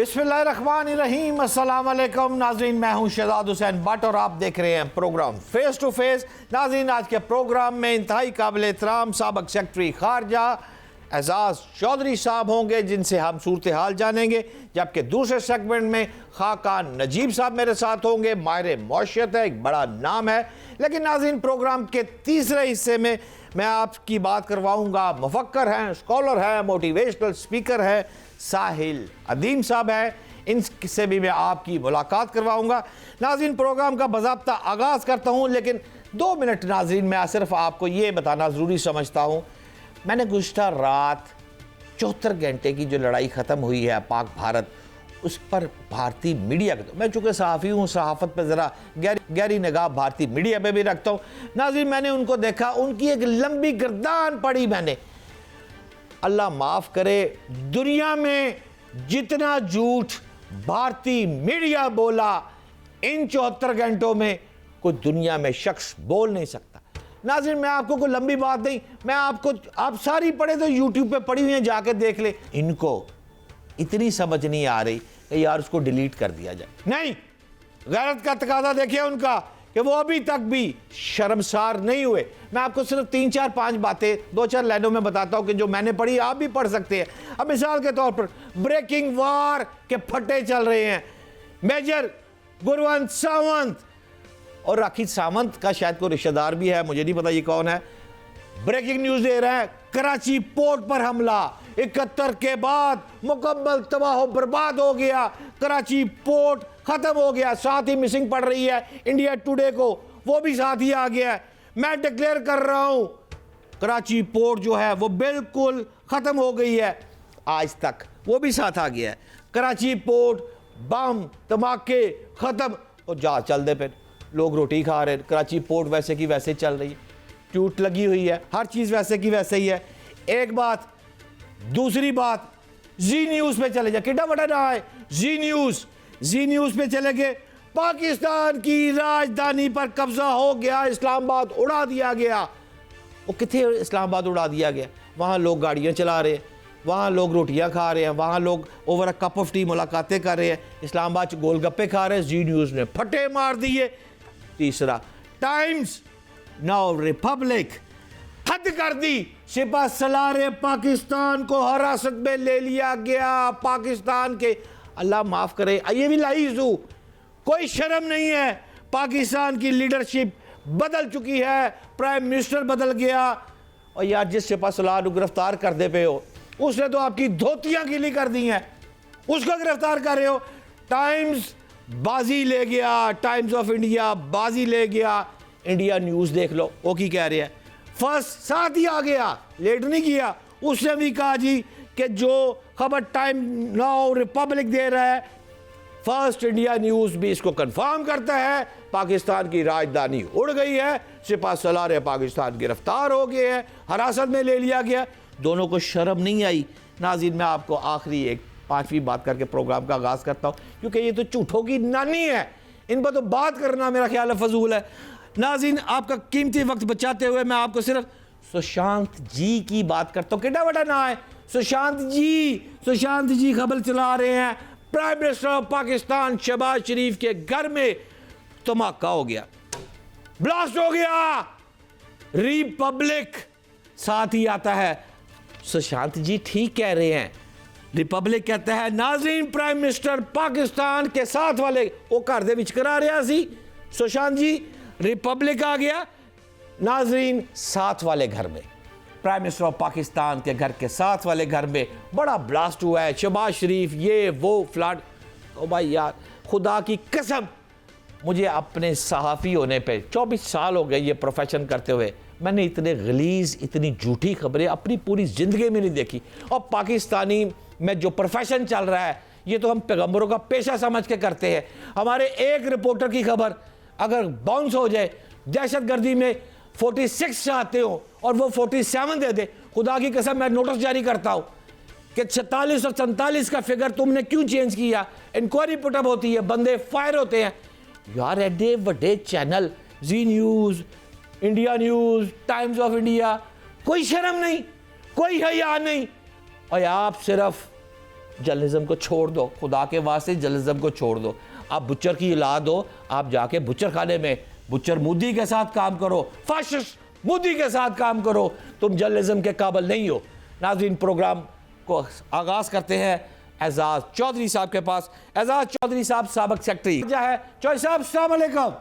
बिस्मिल्लाहिर्रहमानिर्रहीम, अस्सलाम वालेकुम नाज़रीन। मैं हूं शहजाद हुसैन भट्ट और आप देख रहे हैं प्रोग्राम फेस टू फेस। नाज़रीन, आज के प्रोग्राम में इंतहाई काबिल एहतराम साबिक़ सेक्रेटरी खारजा एजाज चौधरी साहब होंगे, जिनसे हम सूरत हाल जानेंगे। जबकि दूसरे सेगमेंट में खाकान नजीब साहब मेरे साथ होंगे। माहिर मौशियत है, एक बड़ा नाम है। लेकिन नाज़रीन, प्रोग्राम के तीसरे हिस्से में मैं आपकी बात करवाऊंगा, मुफक्कर हैं, स्कॉलर हैं, मोटिवेशनल स्पीकर हैं, साहिल अदीम साहब हैं। इनसे भी मैं आपकी मुलाकात करवाऊंगा। नाज़रीन, प्रोग्राम का बाज़ाब्ता आगाज़ करता हूं, लेकिन 2 मिनट नाज़रीन मैं सिर्फ आपको ये बताना ज़रूरी समझता हूं। मैंने गुज़श्ता रात 74 घंटे की जो लड़ाई ख़त्म हुई है पाक भारत, उस पर भारतीय मीडिया को, मैं चूँकि सहाफ़ी हूँ, सहाफ़त पर ज़रा गहरी निगाह भारतीय मीडिया पे भी रखता हूँ। नाज़रीन, मैंने उनको देखा, उनकी एक लंबी गर्दान पड़ी मैंने। अल्लाह माफ़ करे, दुनिया में जितना झूठ भारतीय मीडिया बोला इन 74 घंटों में, कोई दुनिया में शख्स बोल नहीं सकता। नाज़रीन, मैं आपको कोई लंबी बात नहीं, मैं आपको, आप सारी पढ़े तो यूट्यूब पे पड़ी हुई हैं, जाके देख ले। इनको इतनी समझ नहीं आ रही कि यार उसको डिलीट कर दिया जाए। नहीं, गैरत का तकाजा देखिए उनका कि वो अभी तक भी शर्मसार नहीं हुए। मैं आपको सिर्फ 3, 4, 5 बातें 2-4 लाइनों में बताता हूं कि जो मैंने पढ़ी, आप भी पढ़ सकते हैं। अब मिसाल के तौर पर ब्रेकिंग वार के फट्टे चल रहे हैं। मेजर गुरवंत सावंत, और राखी सावंत का शायद कोई रिश्तेदार भी है, मुझे नहीं पता ये कौन है, ब्रेकिंग न्यूज दे रहा है, कराची पोर्ट पर हमला 71 के बाद मुकम्मल तबाह बर्बाद हो गया, कराची पोर्ट खत्म हो गया। साथ ही मिसिंग पड़ रही है इंडिया टुडे को, वो भी साथ ही आ गया है। मैं डिक्लेयर कर रहा हूं, कराची पोर्ट जो है वो बिल्कुल खत्म हो गई है। आज तक वो भी साथ आ गया है। कराची पोर्ट बम धमाके खत्म, और जा चल दे, फिर लोग रोटी खा रहे हैं। कराची पोर्ट वैसे की वैसे चल रही है, ट्यूट लगी हुई है, हर चीज़ वैसे की वैसे ही है। एक बात। दूसरी बात, जी न्यूज़ पे चले जाए, कितना बड़ा ना है जी न्यूज़ पे चले गए, पाकिस्तान की राजधानी पर कब्जा हो गया, इस्लामाबाद उड़ा दिया गया। वो कितने इस्लामाबाद उड़ा दिया गया? वहाँ लोग गाड़ियाँ चला रहे हैं, वहाँ लोग रोटियाँ खा रहे हैं, वहाँ लोग over a cup of T मुलाकातें कर रहे हैं, इस्लामाबाद गोलगप्पे खा रहे हैं। जी न्यूज़ ने फटे मार दिए। तीसरा, टाइम्स नाउ रिपब्लिक हद कर दी, सिपा सलारे पाकिस्तान को हिरासत में ले लिया गया। पाकिस्तान के, अल्लाह माफ करे, ये भी लाइज हूं, कोई शर्म नहीं है। पाकिस्तान की लीडरशिप बदल चुकी है, प्राइम मिनिस्टर बदल गया। और यार, जिस सिपा सलार को गिरफ्तार कर दे पे हो, उसने तो आपकी धोतियां गीली कर दी हैं, उसको गिरफ्तार कर रहे हो। टाइम्स बाजी ले गया, टाइम्स ऑफ इंडिया बाजी ले गया। इंडिया न्यूज़ देख लो, वो की कह रहे हैं, फर्स्ट साथ ही आ गया, लेट नहीं किया। उसने भी कहा जी कि जो खबर टाइम नाउ रिपब्लिक दे रहा है, फर्स्ट इंडिया न्यूज़ भी इसको कंफर्म करता है, पाकिस्तान की राजधानी उड़ गई है, सिपा सलार पाकिस्तान गिरफ्तार हो गए हैं, हिरासत में ले लिया गया। दोनों को शर्म नहीं आई। नाज़रीन, मैं आपको आखिरी एक 5वीं बात करके प्रोग्राम का आगाज़ करता हूँ, क्योंकि ये तो झूठों की नानी है, इन पर तो बात करना मेरा ख्याल है फजूल है। नाज़रीन, आपका कीमती वक्त बचाते हुए मैं आपको सिर्फ सुशांत जी की बात करता हूँ। कितना बड़ा ना है सुशांत जी खबर चला रहे हैं, prime minister of Pakistan Shahbaz Sharif के घर में धमाका हो गया, ब्लास्ट हो गया, रिपब्लिक साथ ही आता है। सुशांत जी ठीक कह रहे हैं, रिपब्लिक कहता है। नाज़रीन, प्राइम मिनिस्टर पाकिस्तान के साथ वाले वो घर दे विच करा रहा सी, सुशांत जी, रिपब्लिक आ गया। नाज़रीन, साथ वाले घर में, प्राइम मिनिस्टर ऑफ पाकिस्तान के घर के साथ वाले घर में बड़ा ब्लास्ट हुआ है, शहबाज शरीफ ये वो फ्लड। ओ भाई यार, खुदा की कसम, मुझे अपने सहाफ़ी होने पे 24 साल हो गए ये प्रोफेशन करते हुए, मैंने इतने गलीज़, इतनी झूठी खबरें अपनी पूरी ज़िंदगी में नहीं देखी। और पाकिस्तानी में जो प्रोफेशन चल रहा है, ये तो हम पैगंबरों का पेशा समझ के करते हैं। हमारे एक रिपोर्टर की खबर अगर बाउंस हो जाए, दहशतगर्दी में 46 चाहते हो और वो 47 दे दे, खुदा की कसम मैं नोटिस जारी करता हूँ कि 46 और 47 का फिगर तुमने क्यों चेंज किया। इंक्वायरी पुटअप होती है, बंदे फायर होते हैं। यार, एडे बड़े channel, Zee news, India news, Times of India, कोई शर्म नहीं, कोई हया नहीं। और आप सिर्फ जर्नलिज्म को छोड़ दो, खुदा के वास्ते जर्नलिज्म को छोड़ दो। आप बुच्चर की औलाद हो, आप जाके बुच्चर खाने में बुच्चर मोदी के साथ काम करो, फाशिस्ट मोदी के साथ काम करो, तुम जर्नलिज्म के काबिल नहीं हो। नाज़रीन, प्रोग्राम को आगाज करते हैं एजाज चौधरी साहब के पास। एजाज चौधरी साहब साबिक सेक्रेटरी है। चौधरी साहब अस्सलाम वालेकुम।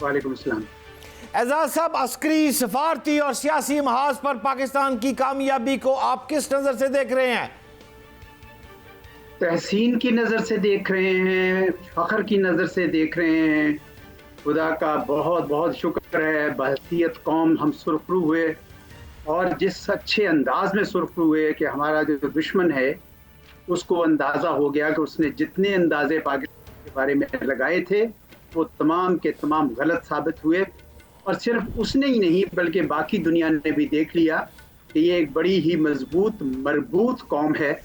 वालेकुम अस्सलाम। एजाज साहब, अस्करी, सफारती और सियासी महाज पर पाकिस्तान की कामयाबी को आप किस नजर से देख रहे हैं? तहसीन की नज़र से देख रहे हैं, फख्र की नज़र से देख रहे हैं। खुदा का बहुत बहुत शुक्र है, बहसीयत कौम हम सुरखरू हुए और जिस अच्छे अंदाज में सुरखरू हुए कि हमारा जो दुश्मन है उसको अंदाज़ा हो गया कि उसने जितने अंदाजे पाकिस्तान के बारे में लगाए थे वो तमाम के तमाम गलत साबित हुए। और सिर्फ उसने ही नहीं बल्कि बाकी दुनिया ने भी देख लिया कि ये एक बड़ी ही मजबूत मरबूत कौम है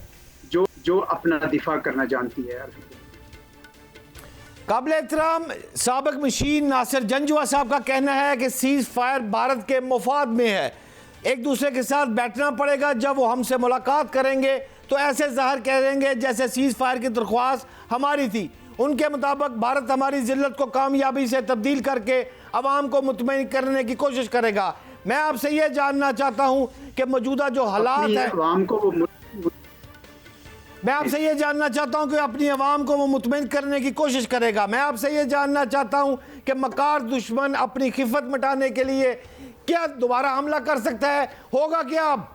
जो अपना दिफा करना जानती है। काबिल एहतराम साबिक मशीन नासिर जंजुआ साहब का कहना है कि सीज फायर भारत के मुफाद में है, एक दूसरे के साथ बैठना पड़ेगा। जब वो हमसे मुलाकात करेंगे तो ऐसे ज़ाहिर करेंगे जैसे सीज फायर की दरख्वास्त हमारी थी। उनके मुताबिक भारत हमारी जिल्लत को कामयाबी से तब्दील करके अवाम को मुतमईन करने की कोशिश करेगा। मैं आपसे ये जानना चाहता हूँ कि मौजूदा जो हालात है, मैं आपसे ये जानना चाहता हूं कि अपनी आवाम को वो मुतमईन करने की कोशिश करेगा। मैं आपसे ये जानना चाहता हूं कि मकार दुश्मन अपनी खिफत मिटाने के लिए क्या दोबारा हमला कर सकता है, होगा क्या? अब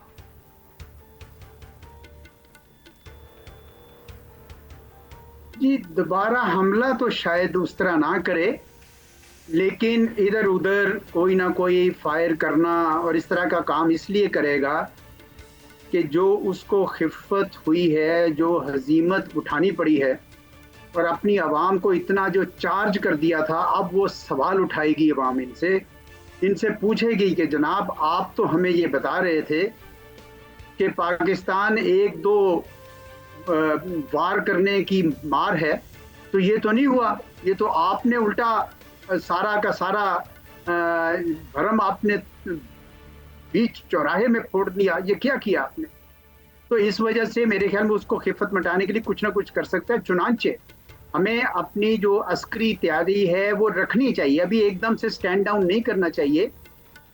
जी, दोबारा हमला तो शायद उस तरह ना करे, लेकिन इधर उधर कोई ना कोई फायर करना और इस तरह का काम इसलिए करेगा कि जो उसको खिफ़त हुई है, जो हजीमत उठानी पड़ी है और अपनी आवाम को इतना जो चार्ज कर दिया था, अब वो सवाल उठाएगी आवाम इनसे पूछेगी कि जनाब आप तो हमें ये बता रहे थे कि पाकिस्तान एक दो वार करने की मार है, तो ये तो नहीं हुआ, ये तो आपने उल्टा सारा का सारा भरम आपने बीच चौराहे में फोड़ दिया। ये क्या किया आपने? तो इस वजह से मेरे ख्याल में उसको खिफत मिटाने के लिए कुछ ना कुछ कर सकता है। चुनांचे हमें अपनी जो अस्करी तैयारी है वो रखनी चाहिए, अभी एकदम से स्टैंड डाउन नहीं करना चाहिए,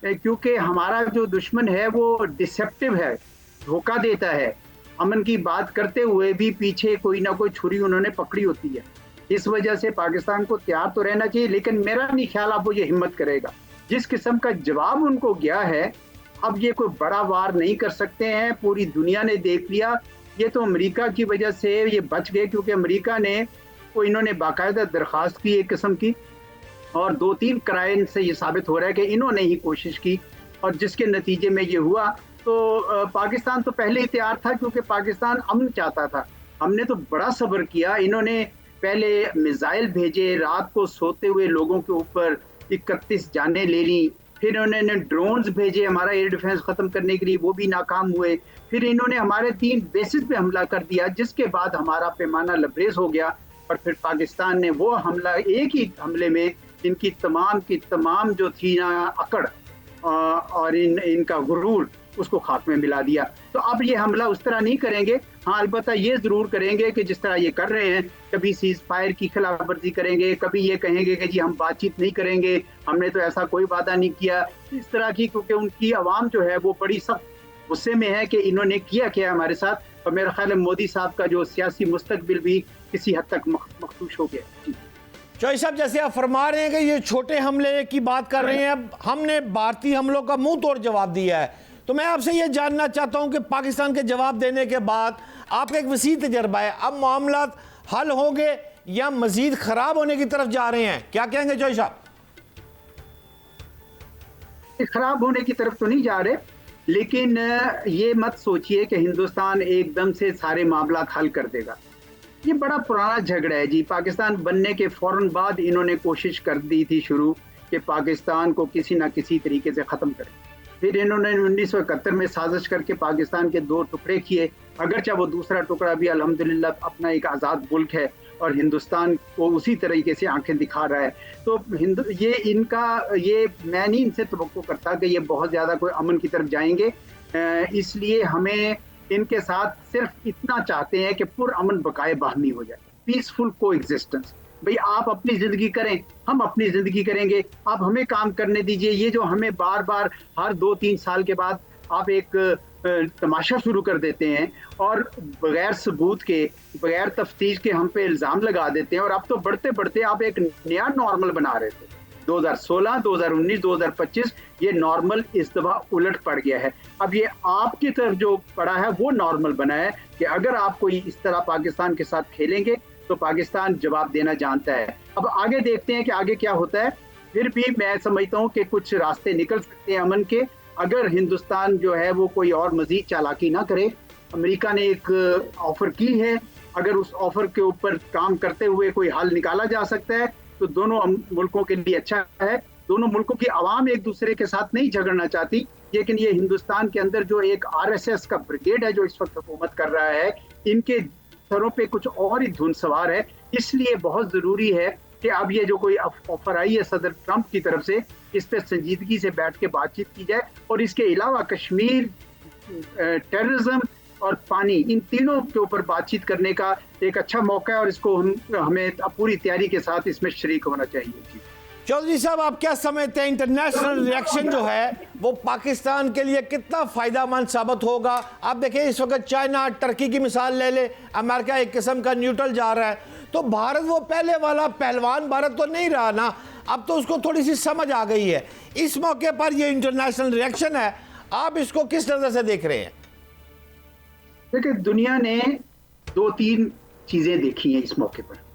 क्योंकि हमारा जो दुश्मन है वो डिसेप्टिव है, धोखा देता है। अमन की बात करते हुए भी पीछे कोई ना कोई छुरी उन्होंने पकड़ी होती है। इस वजह से पाकिस्तान को तैयार तो रहना चाहिए, लेकिन मेरा नहीं ख्याल अब वो ये हिम्मत करेगा। जिस किस्म का जवाब उनको गया है, अब ये कोई बड़ा वार नहीं कर सकते हैं। पूरी दुनिया ने देख लिया। ये तो अमेरिका की वजह से ये बच गए, क्योंकि अमेरिका ने को इन्होंने बाकायदा दरख्वास्त की एक किस्म की, और 2-3 क्राइम से ये साबित हो रहा है कि इन्होंने ही कोशिश की, और जिसके नतीजे में ये हुआ। तो पाकिस्तान तो पहले ही तैयार था, क्योंकि पाकिस्तान अमन चाहता था। हमने तो बड़ा सब्र किया। इन्होंने पहले मिसाइल भेजे, रात को सोते हुए लोगों के ऊपर 31 जानें ले ली। फिर उन्होंने ड्रोन्स भेजे हमारा एयर डिफेंस खत्म करने के लिए, वो भी नाकाम हुए। फिर इन्होंने हमारे 3 बेसिस पे हमला कर दिया, जिसके बाद हमारा पैमाना लबरेज हो गया। और फिर पाकिस्तान ने वो हमला, एक ही हमले में इनकी तमाम की तमाम जो थी ना अकड़ और इनका गुरूर, उसको खाक में मिला दिया। तो अब ये हमला उस तरह नहीं करेंगे। हाँ, अलबत्ता ये जरूर करेंगे कि जिस तरह ये कर रहे हैं, कभी सीज फायर की खिलाफ वर्जी करेंगे, कभी ये कहेंगे कि जी हम बातचीत नहीं करेंगे, हमने तो ऐसा कोई वादा नहीं किया, इस तरह की। क्योंकि उनकी आवाम जो है वो बड़ी सख्त गुस्से में है कि इन्होंने किया क्या हमारे साथ। और मेरा ख्याल है मोदी साहब का जो सियासी मुस्तकबिल भी किसी हद तक मखदूश हो गया। चौधरी साहब, जैसे आप फरमा रहे हैं कि ये छोटे हमले की बात कर रहे हैं, अब हमने भारतीय हमलों का मुंह तोड़ जवाब दिया है, तो मैं आपसे ये जानना चाहता हूं कि पाकिस्तान के जवाब देने के बाद आपका एक वसी तजर्बा है, अब मामला हल होंगे या मजीद खराब होने की तरफ जा रहे हैं, क्या कहेंगे चौधरी साहब? खराब होने की तरफ तो नहीं जा रहे, लेकिन ये मत सोचिए कि हिंदुस्तान एकदम से सारे मामला हल कर देगा। ये बड़ा पुराना झगड़ा है जी। पाकिस्तान बनने के फौरन बाद इन्होंने कोशिश कर दी थी शुरू कि पाकिस्तान को किसी ना किसी तरीके से ख़त्म करें। फिर इन्होंने 1971 में साजिश करके पाकिस्तान के 2 टुकड़े किए, अगरचे वो दूसरा टुकड़ा भी अल्हम्दुलिल्लाह अपना एक आज़ाद मुल्क है और हिंदुस्तान को उसी तरीके से आंखें दिखा रहा है। तो ये मैं नहीं इनसे तवक्को करता कि ये बहुत ज़्यादा कोई अमन की तरफ जाएंगे। इसलिए हमें इनके साथ सिर्फ इतना चाहते हैं कि पुरअमन बकाए बाहमी हो जाए, पीसफुल को एग्जिस्टेंस। भाई आप अपनी जिंदगी करें, हम अपनी जिंदगी करेंगे, आप हमें काम करने दीजिए। ये जो हमें बार बार हर 2-3 साल के बाद आप एक तमाशा शुरू कर देते हैं और बगैर सबूत के, बगैर तफ्तीश के हम पे इल्जाम लगा देते हैं, और अब तो बढ़ते बढ़ते आप एक नया नॉर्मल बना रहे थे। 2016, 2019, 2025 ये नॉर्मल इस दफा उलट पड़ गया है। अब ये आपकी तरफ जो पड़ा है वो नॉर्मल बना है कि अगर आप कोई इस तरह पाकिस्तान के साथ खेलेंगे तो पाकिस्तान जवाब देना जानता है। अब आगे देखते हैं कि आगे क्या होता है। फिर भी मैं समझता हूँ कि कुछ रास्ते निकल सकते हैं अमन के, अगर हिंदुस्तान जो है वो कोई और मजीद चालाकी ना करे। अमेरिका ने एक ऑफर की है, अगर उस ऑफर के ऊपर काम करते हुए कोई हल निकाला जा सकता है तो दोनों मुल्कों के लिए अच्छा है। दोनों मुल्कों की आवाम एक दूसरे के साथ नहीं झगड़ना चाहती, लेकिन ये हिंदुस्तान के अंदर जो एक आरएसएस का ब्रिगेड है जो इस वक्त हुकूमत कर रहा है, इनके सरों पे कुछ और ही धुन सवार है। इसलिए बहुत जरूरी है कि अब ये जो कोई ऑफर आई है सदर ट्रंप की तरफ से, इस पर संजीदगी से बैठ के बातचीत की जाए। और इसके अलावा कश्मीर, टेररिज्म और पानी, इन तीनों के ऊपर बातचीत करने का एक अच्छा मौका है और इसको हमें पूरी तैयारी के साथ इसमें शरीक होना चाहिए। चौधरी साहब, आप क्या समझते हैं इंटरनेशनल रिएक्शन जो है वो पाकिस्तान के लिए कितना फायदेमंद साबित होगा? आप देखिए इस वक्त चाइना, टर्की की मिसाल ले ले, अमेरिका एक किस्म का न्यूट्रल जा रहा है, तो भारत वो पहले वाला पहलवान भारत तो नहीं रहा ना, अब तो उसको थोड़ी सी समझ आ गई है। इस मौके पर ये इंटरनेशनल रिएक्शन है, आप इसको किस नजर से देख रहे हैं? देखिए, दुनिया ने 2-3 चीजें देखी हैं इस मौके पर।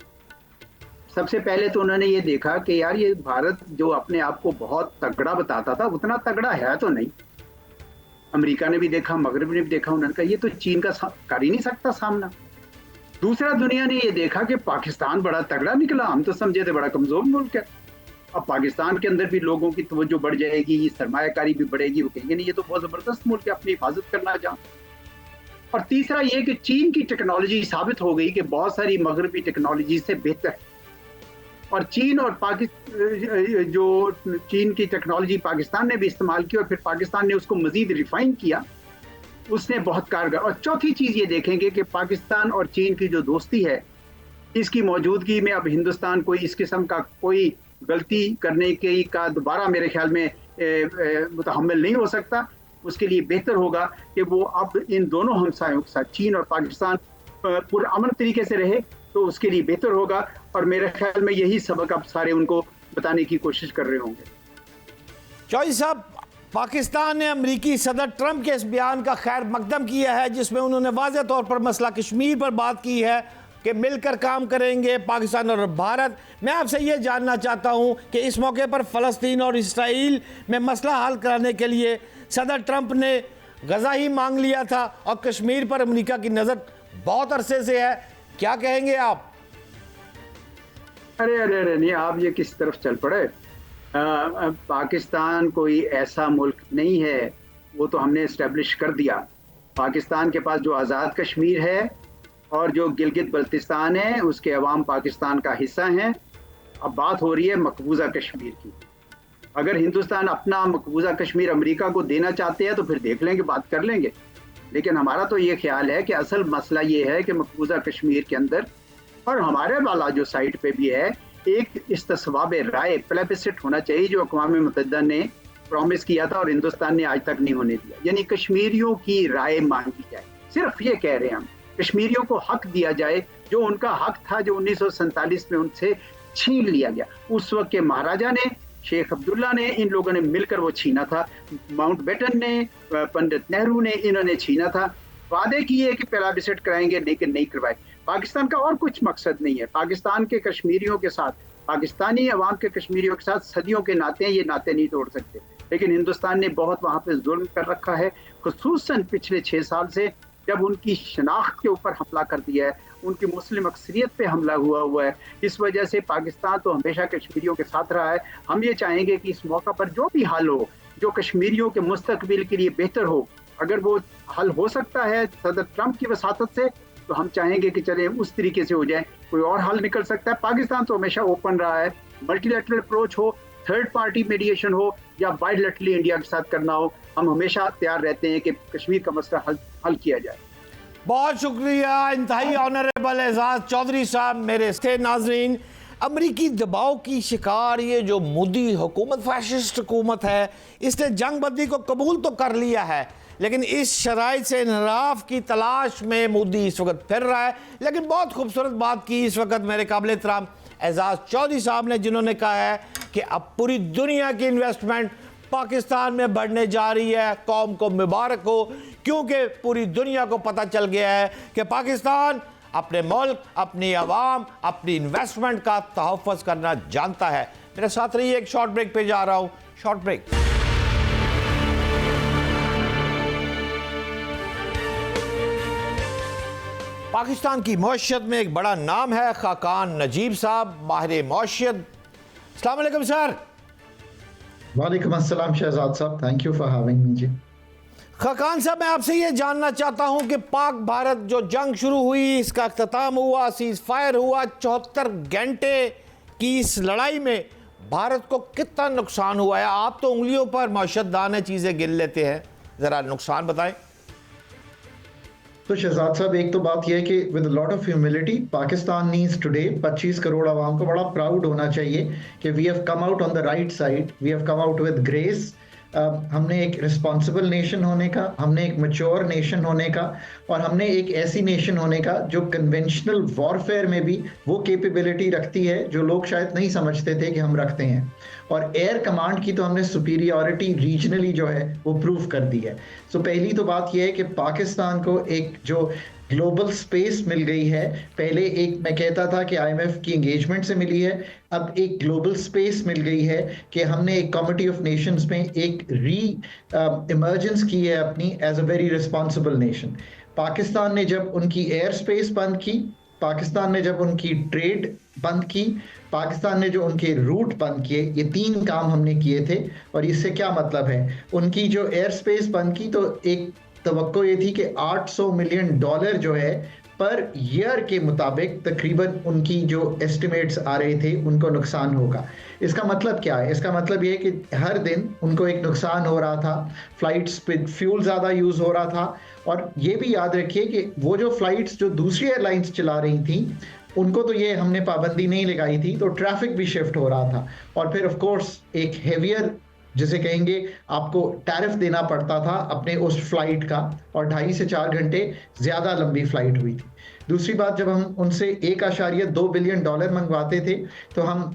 सबसे पहले तो उन्होंने ये देखा कि यार ये भारत जो अपने आप को बहुत तगड़ा बताता था उतना तगड़ा है तो नहीं। अमेरिका ने भी देखा, मगरब ने भी देखा, उन्होंने कहा ये तो चीन का कर ही नहीं सकता सामना। दूसरा, दुनिया ने ये देखा कि पाकिस्तान बड़ा तगड़ा निकला, हम तो समझे थे बड़ा कमजोर मुल्क है। अब पाकिस्तान के अंदर भी लोगों की तवज्जो बढ़ जाएगी, सरमायाकारी भी बढ़ेगी, वो कहेंगे नहीं ये तो बहुत जबरदस्त मुल्क है, अपनी हिफाजत करना चाह। और तीसरा ये कि चीन की टेक्नोलॉजी साबित हो गई कि बहुत सारी मगरबी टेक्नोलॉजी से बेहतर है, और चीन और पाकिस्तान जो चीन की टेक्नोलॉजी पाकिस्तान ने भी इस्तेमाल की और फिर पाकिस्तान ने उसको मजीद रिफाइन किया, उसने बहुत कारगर। और चौथी चीज ये देखेंगे कि पाकिस्तान और चीन की जो दोस्ती है, इसकी मौजूदगी में अब हिंदुस्तान कोई इस किस्म का कोई गलती करने की का दोबारा मेरे ख्याल में मुतहम्मिल नहीं हो सकता। उसके लिए बेहतर होगा कि वो अब इन दोनों हमसायों के साथ चीन और पाकिस्तान पुरअमन तरीके से रहे, तो उसके लिए बेहतर होगा। और मेरे ख्याल में यही सबक अब सारे उनको बताने की कोशिश कर रहे होंगे। चौधरी साहब, पाकिस्तान ने अमरीकी सदर ट्रंप के इस बयान का खैर मकदम किया है जिसमें उन्होंने वाज़ेह तौर पर मसला कश्मीर पर बात की है कि मिलकर काम करेंगे पाकिस्तान और भारत। मैं आपसे ये जानना चाहता हूँ कि इस मौके पर फ़लस्तीन और इसराइल में मसला हल कराने के लिए सदर ट्रंप ने गज़ा ही मांग लिया था और कश्मीर पर अमेरिका की नज़र बहुत अरसे से है, क्या कहेंगे आप? अरे नहीं, आप ये किस तरफ चल पड़े। पाकिस्तान कोई ऐसा मुल्क नहीं है, वो तो हमने इस्टेब्लिश कर दिया। पाकिस्तान के पास जो आज़ाद कश्मीर है और जो गिलगित बल्तिस्तान है, उसके अवाम पाकिस्तान का हिस्सा हैं। अब बात हो रही है मकबूजा कश्मीर की। अगर हिंदुस्तान अपना मकबूजा कश्मीर अमेरिका को देना चाहते हैं तो फिर देख लेंगे, बात कर लेंगे। लेकिन हमारा तो ये ख्याल है कि असल मसला ये है कि मकबूजा कश्मीर के अंदर और हमारे वाला जो साइड पे भी है, एक इस्तिस्वाब राय प्लेबिसिट होना चाहिए जो अक़वाम मुत्तहिदा ने प्रॉमिस किया था और हिंदुस्तान ने आज तक नहीं होने दिया। यानी कश्मीरियों की राय मांगी जाए, सिर्फ ये कह रहे हैं हम, कश्मीरियों को हक दिया जाए जो उनका हक था, जो 1947 में उनसे छीन लिया गया। उस वक्त के महाराजा ने, शेख अब्दुल्ला ने, इन लोगों ने मिलकर वो छीना था। माउंटबेटन ने, पंडित नेहरू ने, इन्होंने छीना था। वादे किए कि प्लेबिसिट कराएंगे, लेकिन नहीं करवाए। पाकिस्तान का और कुछ मकसद नहीं है। पाकिस्तान के कश्मीरियों के साथ, पाकिस्तानी अवाम के कश्मीरियों के साथ सदियों के नाते हैं, ये नाते नहीं तोड़ सकते। लेकिन हिंदुस्तान ने बहुत वहाँ पे जुल्म कर रखा है, खुसूसन पिछले 6 साल से जब उनकी शनाख्त के ऊपर हमला कर दिया है, उनकी मुस्लिम अक्सरियत पे हमला हुआ है। इस वजह से पाकिस्तान तो हमेशा कश्मीरियों के साथ रहा है। हम ये चाहेंगे कि इस मौका पर जो भी हल हो, जो कश्मीरियों के मुस्तकबिल के लिए बेहतर हो, अगर वो हल हो सकता है सदर ट्रंप की वसातत से, तो हम चाहेंगे कि चले उस तरीके से हो जाए। कोई और हल निकल सकता है। पाकिस्तान तो हमेशा ओपन रहा है, मल्टीलैटरल अप्रोच हो, थर्ड पार्टी मीडिएशन हो या बायलैटरली इंडिया के साथ करना हो, हम हमेशा तैयार रहते हैं कि कश्मीर का मसला हल हल किया जाए। बहुत शुक्रिया इंतहाई ऑनरेबल एजाज चौधरी साहब मेरे थे। नाजरीन, अमरीकी दबाव की शिकार ये जो मोदी हुकूमत फैशिस्ट हुकूमत है, इसने जंग बंदी को कबूल तो कर लिया है, लेकिन इस शराइत से इनराफ की तलाश में मोदी इस वक्त फिर रहा है। लेकिन बहुत खूबसूरत बात की इस वक्त मेरे काबिल एहतराम एजाज चौधरी साहब ने, जिन्होंने कहा है कि अब पूरी दुनिया की इन्वेस्टमेंट पाकिस्तान में बढ़ने जा रही है। कौम को मुबारक हो, क्योंकि पूरी दुनिया को पता चल गया है कि पाकिस्तान अपने मुल्क, अपनी आवाम, अपनी इन्वेस्टमेंट का तहफ़्फ़ुज़ करना जानता है। मेरे साथ रहिए, एक शॉर्ट ब्रेक पे जा रहा हूं। Short break. पाकिस्तान की मईशत में एक बड़ा नाम है खाकान नजीब साहब, माहिर मईशत। अस्सलाम वालेकुम सर। वालेकुम अस्सलाम शहजाद साहब, thank you for having me जी। खाकान साहब, मैं आपसे ये जानना चाहता हूं कि पाक भारत जो जंग शुरू हुई, इसका अख्ताम हुआ, सीज फायर हुआ, 74 घंटे की इस लड़ाई में भारत को कितना नुकसान हुआ है? आप तो उंगलियों पर मईशतदान चीज़ें गिन लेते हैं, ज़रा नुकसान बताएं। तो शहजाद साहब, एक तो बात यह है कि with lot of humility Pakistan needs today 25 crore आवाम को बड़ा प्राउड होना चाहिए कि we have come out on the right side, we have come out with grace. हमने एक रिस्पॉन्सिबल नेशन होने का, हमने एक मैच्योर नेशन होने का, और हमने एक ऐसी नेशन होने का जो कन्वेंशनल वॉरफेयर में भी वो कैपेबिलिटी रखती है जो लोग शायद नहीं समझते थे कि हम रखते हैं। और एयर कमांड की तो हमने सुपीरियरिटी रीजनली जो है वो प्रूव कर दी है। सो पहली तो बात यह है कि पाकिस्तान को एक जो ग्लोबल स्पेस मिल गई है। पहले एक मैं कहता था कि आईएमएफ की एंगेजमेंट से मिली है, अब एक ग्लोबल स्पेस मिल गई है कि हमने एक कमिटी ऑफ नेशंस में एक इमर्जेंस की है अपनी as a very responsible nation. Pakistan ने जब उनकी एयर स्पेस बंद की, पाकिस्तान ने जब उनकी ट्रेड बंद की, पाकिस्तान ने जो उनके रूट बंद किए, ये 3 काम हमने किए थे। और इससे क्या मतलब है, उनकी जो एयर स्पेस बंद की तो एक तवक्को ये थी कि $800 मिलियन जो है पर ईयर के मुताबिक तकरीबन उनकी जो एस्टिमेट्स आ रहे थे उनको नुकसान होगा। इसका मतलब क्या है? इसका मतलब ये है कि हर दिन उनको एक नुकसान हो रहा था, फ्लाइट्स पे फ्यूल ज़्यादा यूज़ हो रहा था। और ये भी याद रखिए कि वो जो फ्लाइट्स जो दूसरी एयरलाइंस चला रही थी उनको तो ये हमने पाबंदी नहीं लगाई थी, तो ट्रैफिक भी शिफ्ट हो रहा था। और फिर ऑफ कोर्स एक हेवियर जिसे कहेंगे आपको टैरिफ देना पड़ता था अपने उस फ्लाइट का, और 2.5 से 4 घंटे ज़्यादा लंबी फ्लाइट हुई थी। दूसरी बात, जब हम उनसे $1.2 बिलियन मंगवाते थे तो हम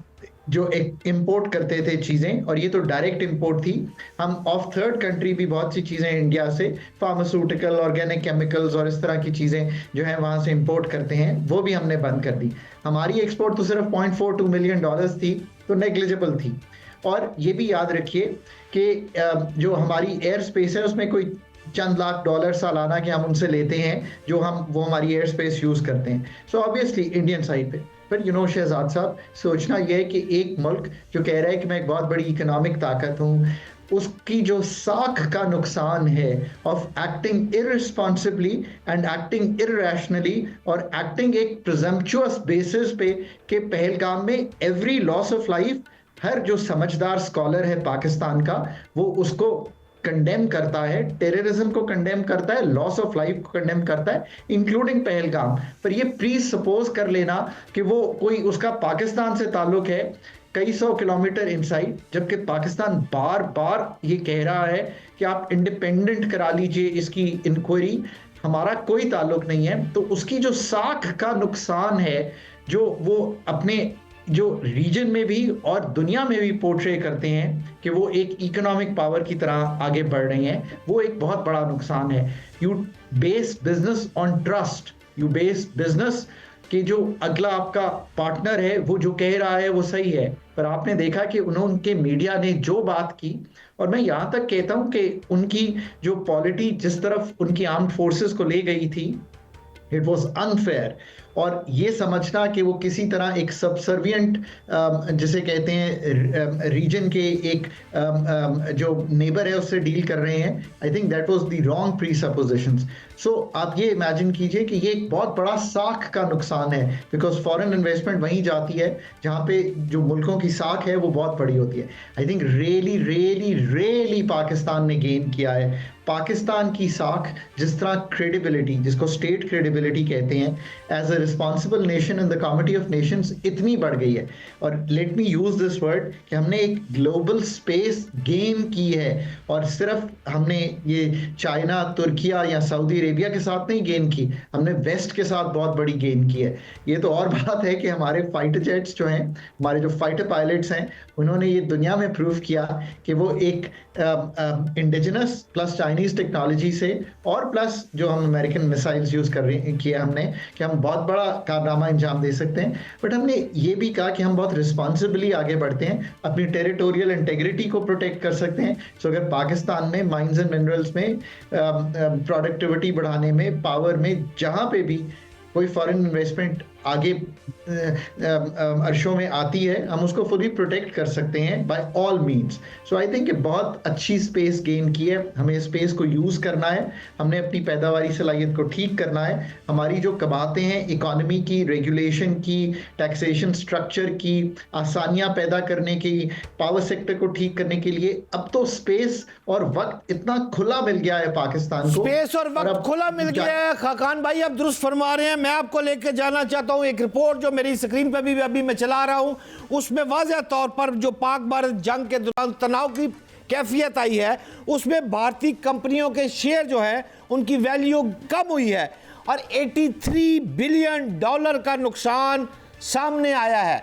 जो एक इंपोर्ट करते थे चीज़ें, और ये तो डायरेक्ट इंपोर्ट थी, हम ऑफ थर्ड कंट्री भी बहुत सी चीज़ें इंडिया से फार्मास्यूटिकल, ऑर्गेनिक केमिकल्स और इस तरह की चीज़ें जो हैं वहाँ से इंपोर्ट करते हैं, वो भी हमने बंद कर दी। हमारी एक्सपोर्ट तो सिर्फ $0.42 मिलियन थी, तो नेग्लिजिबल थी। और ये भी याद रखिए कि जो हमारी एयर स्पेस है उसमें कोई चंद लाख डॉलर सालाना के हम उनसे लेते हैं जो वो हमारी एयर स्पेस यूज़ करते हैं। सो ऑब्वियसली इंडियन साइड पे, पर शहजाद साहब, सोचना यह है कि एक मुल्क जो कह रहा है कि मैं एक बहुत बड़ी इकोनॉमिक ताकत हूँ, उसकी जो साख का नुकसान है of acting irresponsibly and acting irrationally और एक्टिंग एक प्रिजम्पचुअस बेसिस पे कि पहलगाम में एवरी लॉस ऑफ लाइफ, हर जो समझदार स्कॉलर है पाकिस्तान का वो उसको कंडेम करता है, टेररिज्म को कंडेम करता है, लॉस ऑफ लाइफ को कंडेम करता है, इंक्लूडिंग पहलगाम। पर ये प्री सपोज कर लेना कि वो कोई उसका पाकिस्तान से ताल्लुक है कई 100 किलोमीटर इनसाइड, जबकि पाकिस्तान बार बार ये कह रहा है कि आप इंडिपेंडेंट करा लीजिए इसकी इंक्वायरी, हमारा कोई ताल्लुक नहीं है। तो उसकी जो साख का नुकसान है जो वो अपने जो रीजन में भी और दुनिया में भी पोर्ट्रे करते हैं कि वो एक इकोनॉमिक पावर की तरह आगे बढ़ रही हैं, वो एक बहुत बड़ा नुकसान है। You base business on trust, you base business कि जो अगला आपका पार्टनर है वो जो कह रहा है वो सही है, पर आपने देखा कि उनके मीडिया ने जो बात की, और मैं यहाँ तक कहता हूँ कि उनकी जो पॉलिटी जिस तरफ उनकी आर्म्ड फोर्सेस को ले गई थी, इट वॉज अनफेयर। और ये समझना कि वो किसी तरह एक सबसर्विएंट जिसे कहते हैं रीजन के एक जो नेबर है उससे डील कर रहे हैं, I think that was the wrong presuppositions. So आप ये इमेजिन कीजिए कि ये एक बहुत बड़ा साख का नुकसान है, बिकॉज फॉरेन इन्वेस्टमेंट वहीं जाती है जहाँ पे जो मुल्कों की साख है वो बहुत बड़ी होती है। I think really really really Pakistan ने गेन किया है। पाकिस्तान की साख जिस तरह क्रेडिबिलिटी, जिसको स्टेट क्रेडिबिलिटी कहते हैं, as a responsible nation in the committee of nations इतनी बढ़ गई है। और let me use this word कि हमने एक ग्लोबल स्पेस गेन की है, और सिर्फ हमने ये चाइना, तुर्किया या सऊदी अरेबिया के साथ नहीं गेन की, हमने वेस्ट के साथ बहुत बड़ी गेन की है। ये तो और बात है कि हमारे फाइटर जेट्स जो हैं, हमारे जो फाइटर पायलट्स हैं, उन्होंने ये दुनिया में प्रूव किया कि वो एक इंडिजिनस प्लस चाइनीज टेक्नोलॉजी से और प्लस जो हम अमेरिकन मिसाइल्स यूज कर रहे किया हमने, कि हम बहुत बड़ा कारनामा अंजाम दे सकते हैं। बट हमने ये भी कहा कि हम बहुत रिस्पॉन्सिबली आगे बढ़ते हैं, अपनी टेरिटोरियल इंटेग्रिटी को प्रोटेक्ट कर सकते हैं। सो अगर पाकिस्तान में माइंस एंड मिनरल्स में, प्रोडक्टिविटी बढ़ाने में, पावर में, जहाँ पे भी कोई फॉरेन इन्वेस्टमेंट आगे अर्शों में आती है, हम उसको फुली प्रोटेक्ट कर सकते हैं by all means. So I think बहुत अच्छी स्पेस गेन की है, हमें स्पेस को यूज़ करना है, हमने अपनी पैदावारी सलाहियत को ठीक करना है। हमारी जो कबातें हैं इकोनॉमी की, रेगुलेशन की, टैक्सेशन स्ट्रक्चर की, आसानियाँ पैदा करने की, पावर सेक्टर को ठीक करने के लिए अब तो स्पेस और वक्त इतना खुला मिल गया है पाकिस्तान को। स्पेस और वक्त खुला मिल गया है। खाकान भाई आप दुरुस्त फरमा रहे हैं। मैं आपको लेकर जाना चाहता हूं एक रिपोर्ट जो मेरी स्क्रीन पर भी अभी मैं चला रहा हूं, उसमें वाज़ेह तौर पर जो पाक भारत जंग के दौरान तनाव की कैफियत आई है, उसमें भारतीय कंपनियों के शेयर जो है उनकी वैल्यू कम हुई है और $83 बिलियन का नुकसान सामने आया है।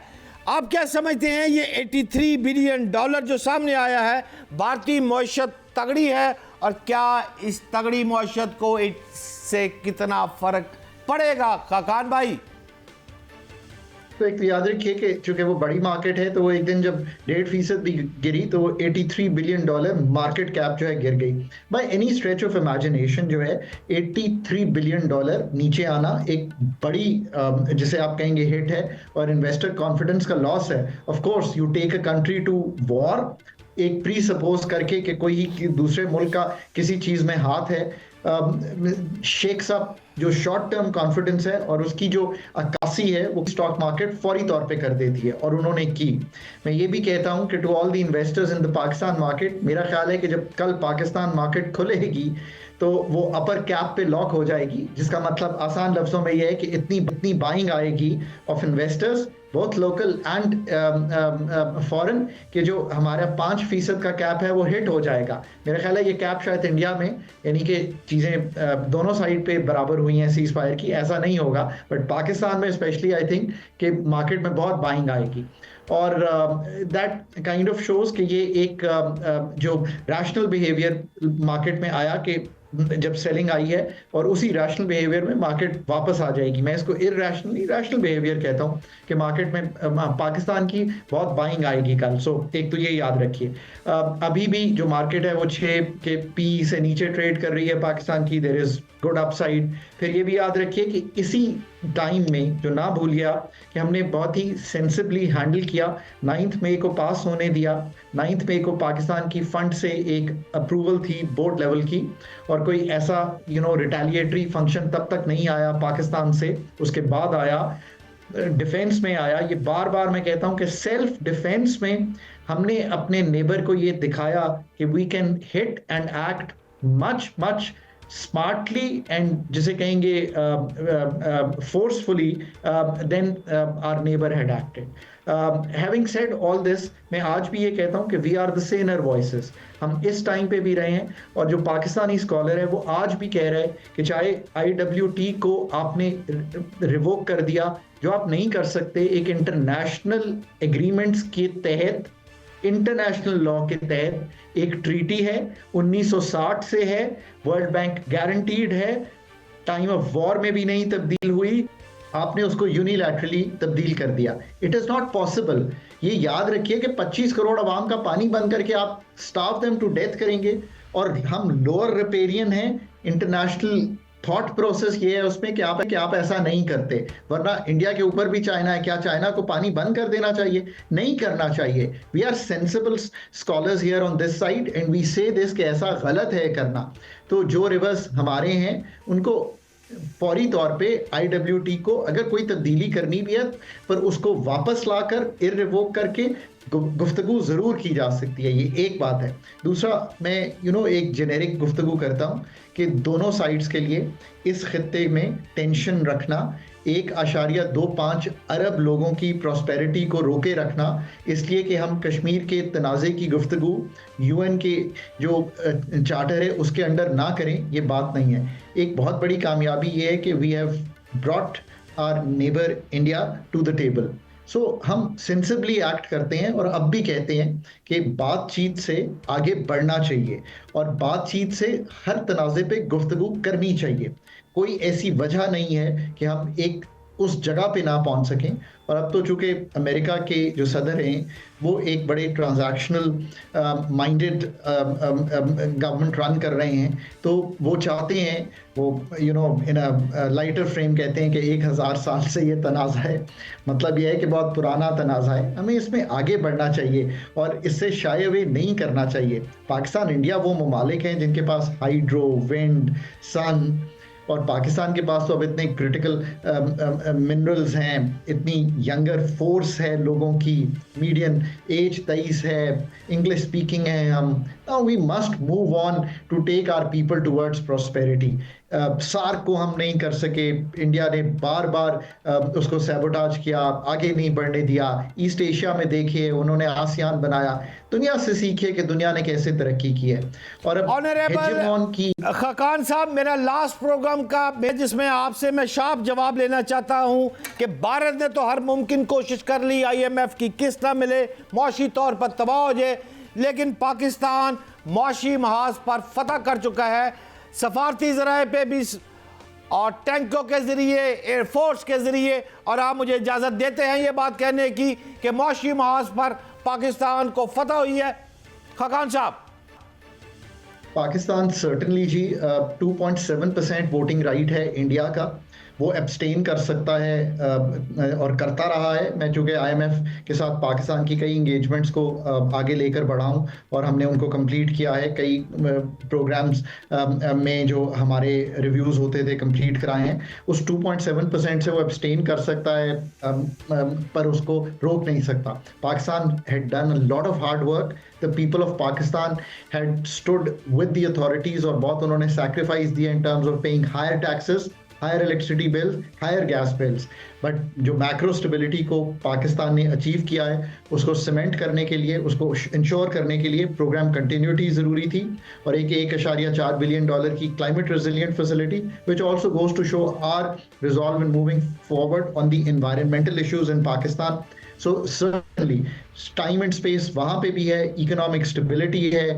आप क्या समझते हैं ये $83 बिलियन जो सामने आया है, भारतीय मईशत तगड़ी है, और क्या इस तगड़ी मईशत को इससे कितना फर्क पड़ेगा खाकान भाई? तो एक तो याद रखिए कि चूंकि वो बड़ी मार्केट है, तो वो एक दिन जब 1.5% भी गिरी तो वो $83 बिलियन मार्केट कैप जो है गिर गई। By any stretch of imagination जो है $83 बिलियन नीचे आना एक बड़ी जिसे आप कहेंगे हिट है, और इन्वेस्टर कॉन्फिडेंस का लॉस है। Of course you take a country to war एक प्री सपोज करके कि कोई ही दूसरे मुल्क का किसी चीज में हाथ है, शेक्स अप जो शॉर्ट टर्म कॉन्फिडेंस है और उसकी जो अक्कासी है वो स्टॉक मार्केट फौरी तौर पे कर देती है, और उन्होंने की। मैं ये भी कहता हूं कि to all the investors in the Pakistan market, मेरा ख्याल है कि जब कल पाकिस्तान मार्केट खुलेगी तो वो अपर कैप पे लॉक हो जाएगी, जिसका मतलब आसान लफ्जों में ये है कि इतनी बाइंग आएगी of investors both local and foreign, कि जो हमारा 5% का कैप है वो हिट हो जाएगा। मेरा ख्याल है ये कैप शायद इंडिया में, यानी कि चीज़ें दोनों साइड पे बराबर हुई हैं सीज फायर की, ऐसा नहीं होगा, बट पाकिस्तान में स्पेशली आई थिंक कि मार्केट में बहुत बाइंग आएगी। और दैट काइंड ऑफ शोज कि ये एक जो रैशनल बिहेवियर मार्केट में आया कि जब सेलिंग आई है, और उसी रैशनल बिहेवियर में मार्केट वापस आ जाएगी। मैं इसको रैशनल बिहेवियर कहता हूँ कि मार्केट में पाकिस्तान की बहुत बाइंग आएगी कल। सो एक तो ये याद रखिए। अभी भी जो मार्केट है वो 6 के पी से नीचे ट्रेड कर रही है पाकिस्तान की, देयर इज गुड अपसाइड। फिर ये भी याद रखिए कि इसी टाइम में जो ना भूलिया कि हमने बहुत ही सेंसिबली हैंडल किया, 9 मई को पास होने दिया। 9 मई को पाकिस्तान की फंड से एक अप्रूवल थी बोर्ड लेवल की, और कोई ऐसा रिटेलिएटरी फंक्शन तब तक नहीं आया पाकिस्तान से, उसके बाद आया डिफेंस में आया। ये बार बार मैं कहता हूं कि सेल्फ डिफेंस में हमने अपने नेबर को ये दिखाया कि we can hit and act much smartly and जिसे कहेंगे forcefully than our neighbor had acted. Having said all this, मैं आज भी ये कहता हूँ कि we are the saner voices. हम इस टाइम पे भी रहे हैं, और जो पाकिस्तानी स्कॉलर है वो आज भी कह रहा है कि चाहे IWT को आपने रिवोक कर दिया, जो आप नहीं कर सकते एक इंटरनेशनल एग्रीमेंट्स के तहत, इंटरनेशनल लॉ के तहत एक ट्रीटी है, 1960 से है, वर्ल्ड बैंक गारंटीड है, टाइम ऑफ वॉर में भी नहीं तब्दील हुई, आपने उसको यूनिलैटरली तब्दील कर दिया। It is not possible. ये याद रखिए कि 25 करोड़ आवाम का पानी बंद करके आप स्टाफ देम टू डेथ करेंगे, और हम लोअर रिपेरियन हैं इंटरनेशनल थॉट प्रोसेस ये है उसमें कि आप ऐसा नहीं करते, वरना इंडिया के ऊपर भी चाइना है, क्या चाइना को पानी बंद कर देना चाहिए? नहीं करना चाहिए। We are sensible scholars here on this side and we say this कि ऐसा गलत है करना। तो जो रिवर्स हमारे हैं उनको फौरी तौर पे IWT को अगर कोई तब्दीली करनी भी है पर उसको वापस लाकर इररिवोक करके गुफ्तगू ज़रूर की जा सकती है। ये एक बात है। दूसरा, मैं एक जेनेरिक गुफ्तगू करता हूँ कि दोनों साइड्स के लिए इस खित्ते में टेंशन रखना, 1.25 अरब लोगों की प्रॉस्पेरिटी को रोके रखना इसलिए कि हम कश्मीर के तनाज़े की गुफ्तगू UN के जो चार्टर है उसके अंडर ना करें, ये बात नहीं है। एक बहुत बड़ी कामयाबी ये है कि we have brought our neighbour India to the table. So हम सेंसिबली एक्ट करते हैं और अब भी कहते हैं कि बातचीत से आगे बढ़ना चाहिए और बातचीत से हर तनाज़े पे गुफ्तगू करनी चाहिए। कोई ऐसी वजह नहीं है कि हम एक उस जगह पे ना पहुंच सकें। और अब तो चूंकि अमेरिका के जो सदर हैं वो एक बड़े ट्रांजैक्शनल माइंडेड गवर्नमेंट रन कर रहे हैं, तो वो चाहते हैं, वो इन अ लाइटर फ्रेम कहते हैं कि 1000 साल से ये तनाज़ा है। मतलब ये है कि बहुत पुराना तनाज़ा है, हमें इसमें आगे बढ़ना चाहिए और इससे शाये अवे नहीं करना चाहिए। पाकिस्तान, इंडिया वो ममालिक हैं जिनके पास हाइड्रो, विंड, सन, और पाकिस्तान के पास तो अब इतने क्रिटिकल मिनरल्स हैं, इतनी यंगर फोर्स है, लोगों की मीडियन एज 23 है, इंग्लिश स्पीकिंग है हम। Now we must move on to take our people towards prosperity. SAARC को हम नहीं कर सके, इंडिया ने बार बार उसको सैबोटाज किया, आगे नहीं बढ़ने दिया। ईस्ट एशिया में देखिए उन्होंने आसियान बनाया। दुनिया से सीखिए कि दुनिया ने कैसे तरक्की की है। और अब हेजेमॉन की खाकान साहब, मेरा लास्ट प्रोग्राम का जिसमें आपसे मैं शार्प जवाब लेना चाहता हूं कि भारत ने तो हर मुमकिन कोशिश कर ली IMF की किस्त ना मिले, मौशी तौर पर तबाह हो जाए, लेकिन पाकिस्तान मौशी महाज पर फतह कर चुका है, सफारती ज़राए पे भी और टैंकों के ज़रिए, एयरफोर्स के ज़रिए। और आप मुझे इजाज़त देते हैं ये बात कहने की कि मौशी महाज पर पाकिस्तान को फतह हुई है? खाकान साहब। पाकिस्तान सर्टनली जी 2.7% वोटिंग राइट है इंडिया का, वो एब्सटेन कर सकता है और करता रहा है। मैं चूँकि IMF के साथ पाकिस्तान की कई इंगेजमेंट्स को आगे लेकर बढ़ा हूँ और हमने उनको कंप्लीट किया है। कई प्रोग्राम्स में जो हमारे रिव्यूज़ होते थे कंप्लीट कराए हैं। उस 2.7% से वो एब्सटेन कर सकता है पर उसको रोक नहीं सकता। Pakistan had done a lot of hard work. The people of Pakistan had stood with the authorities और बहुत उन्होंने sacrifice दिए in terms of paying higher taxes, higher electricity bills, higher gas bills. But जो macro stability को पाकिस्तान ने achieve किया है उसको सीमेंट करने के लिए, उसको इंश्योर करने के लिए प्रोग्राम कंटिन्यूटी ज़रूरी थी और एक $1.4 बिलियन की climate resilient facility which also goes to show our resolve in moving forward on the environmental issues in Pakistan. So certainly time and space वहाँ पे भी है, इकोनॉमिक स्टेबिलिटी है,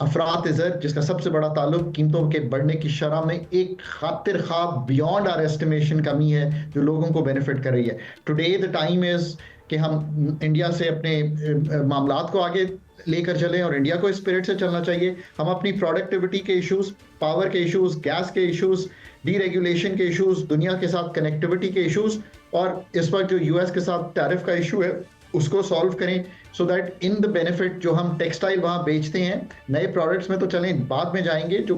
अफरात इज़र जिसका सबसे बड़ा ताल्लुक कीमतों के बढ़ने की शरह में एक खातिर ख्वाब बियॉन्ड आवर एस्टिमेशन कमी है जो लोगों को बेनिफिट कर रही है। टुडे द टाइम इज़ कि हम इंडिया से अपने मामलात को आगे लेकर चलें और इंडिया को इस स्पिरिट से चलना चाहिए। हम अपनी प्रोडक्टिविटी के इश्यूज़, पावर के इश्यूज़, गैस के इश्यूज़, डीरेगुलेशन के इश्यूज़, दुनिया के साथ कनेक्टिविटी के इश्यूज़ और इस वक्त जो US के साथ टैरिफ का इशू है उसको सॉल्व करें so that in the benefit जो हम टेक्सटाइल वहाँ बेचते हैं, नए प्रोडक्ट्स में तो चलें बाद में जाएंगे, जो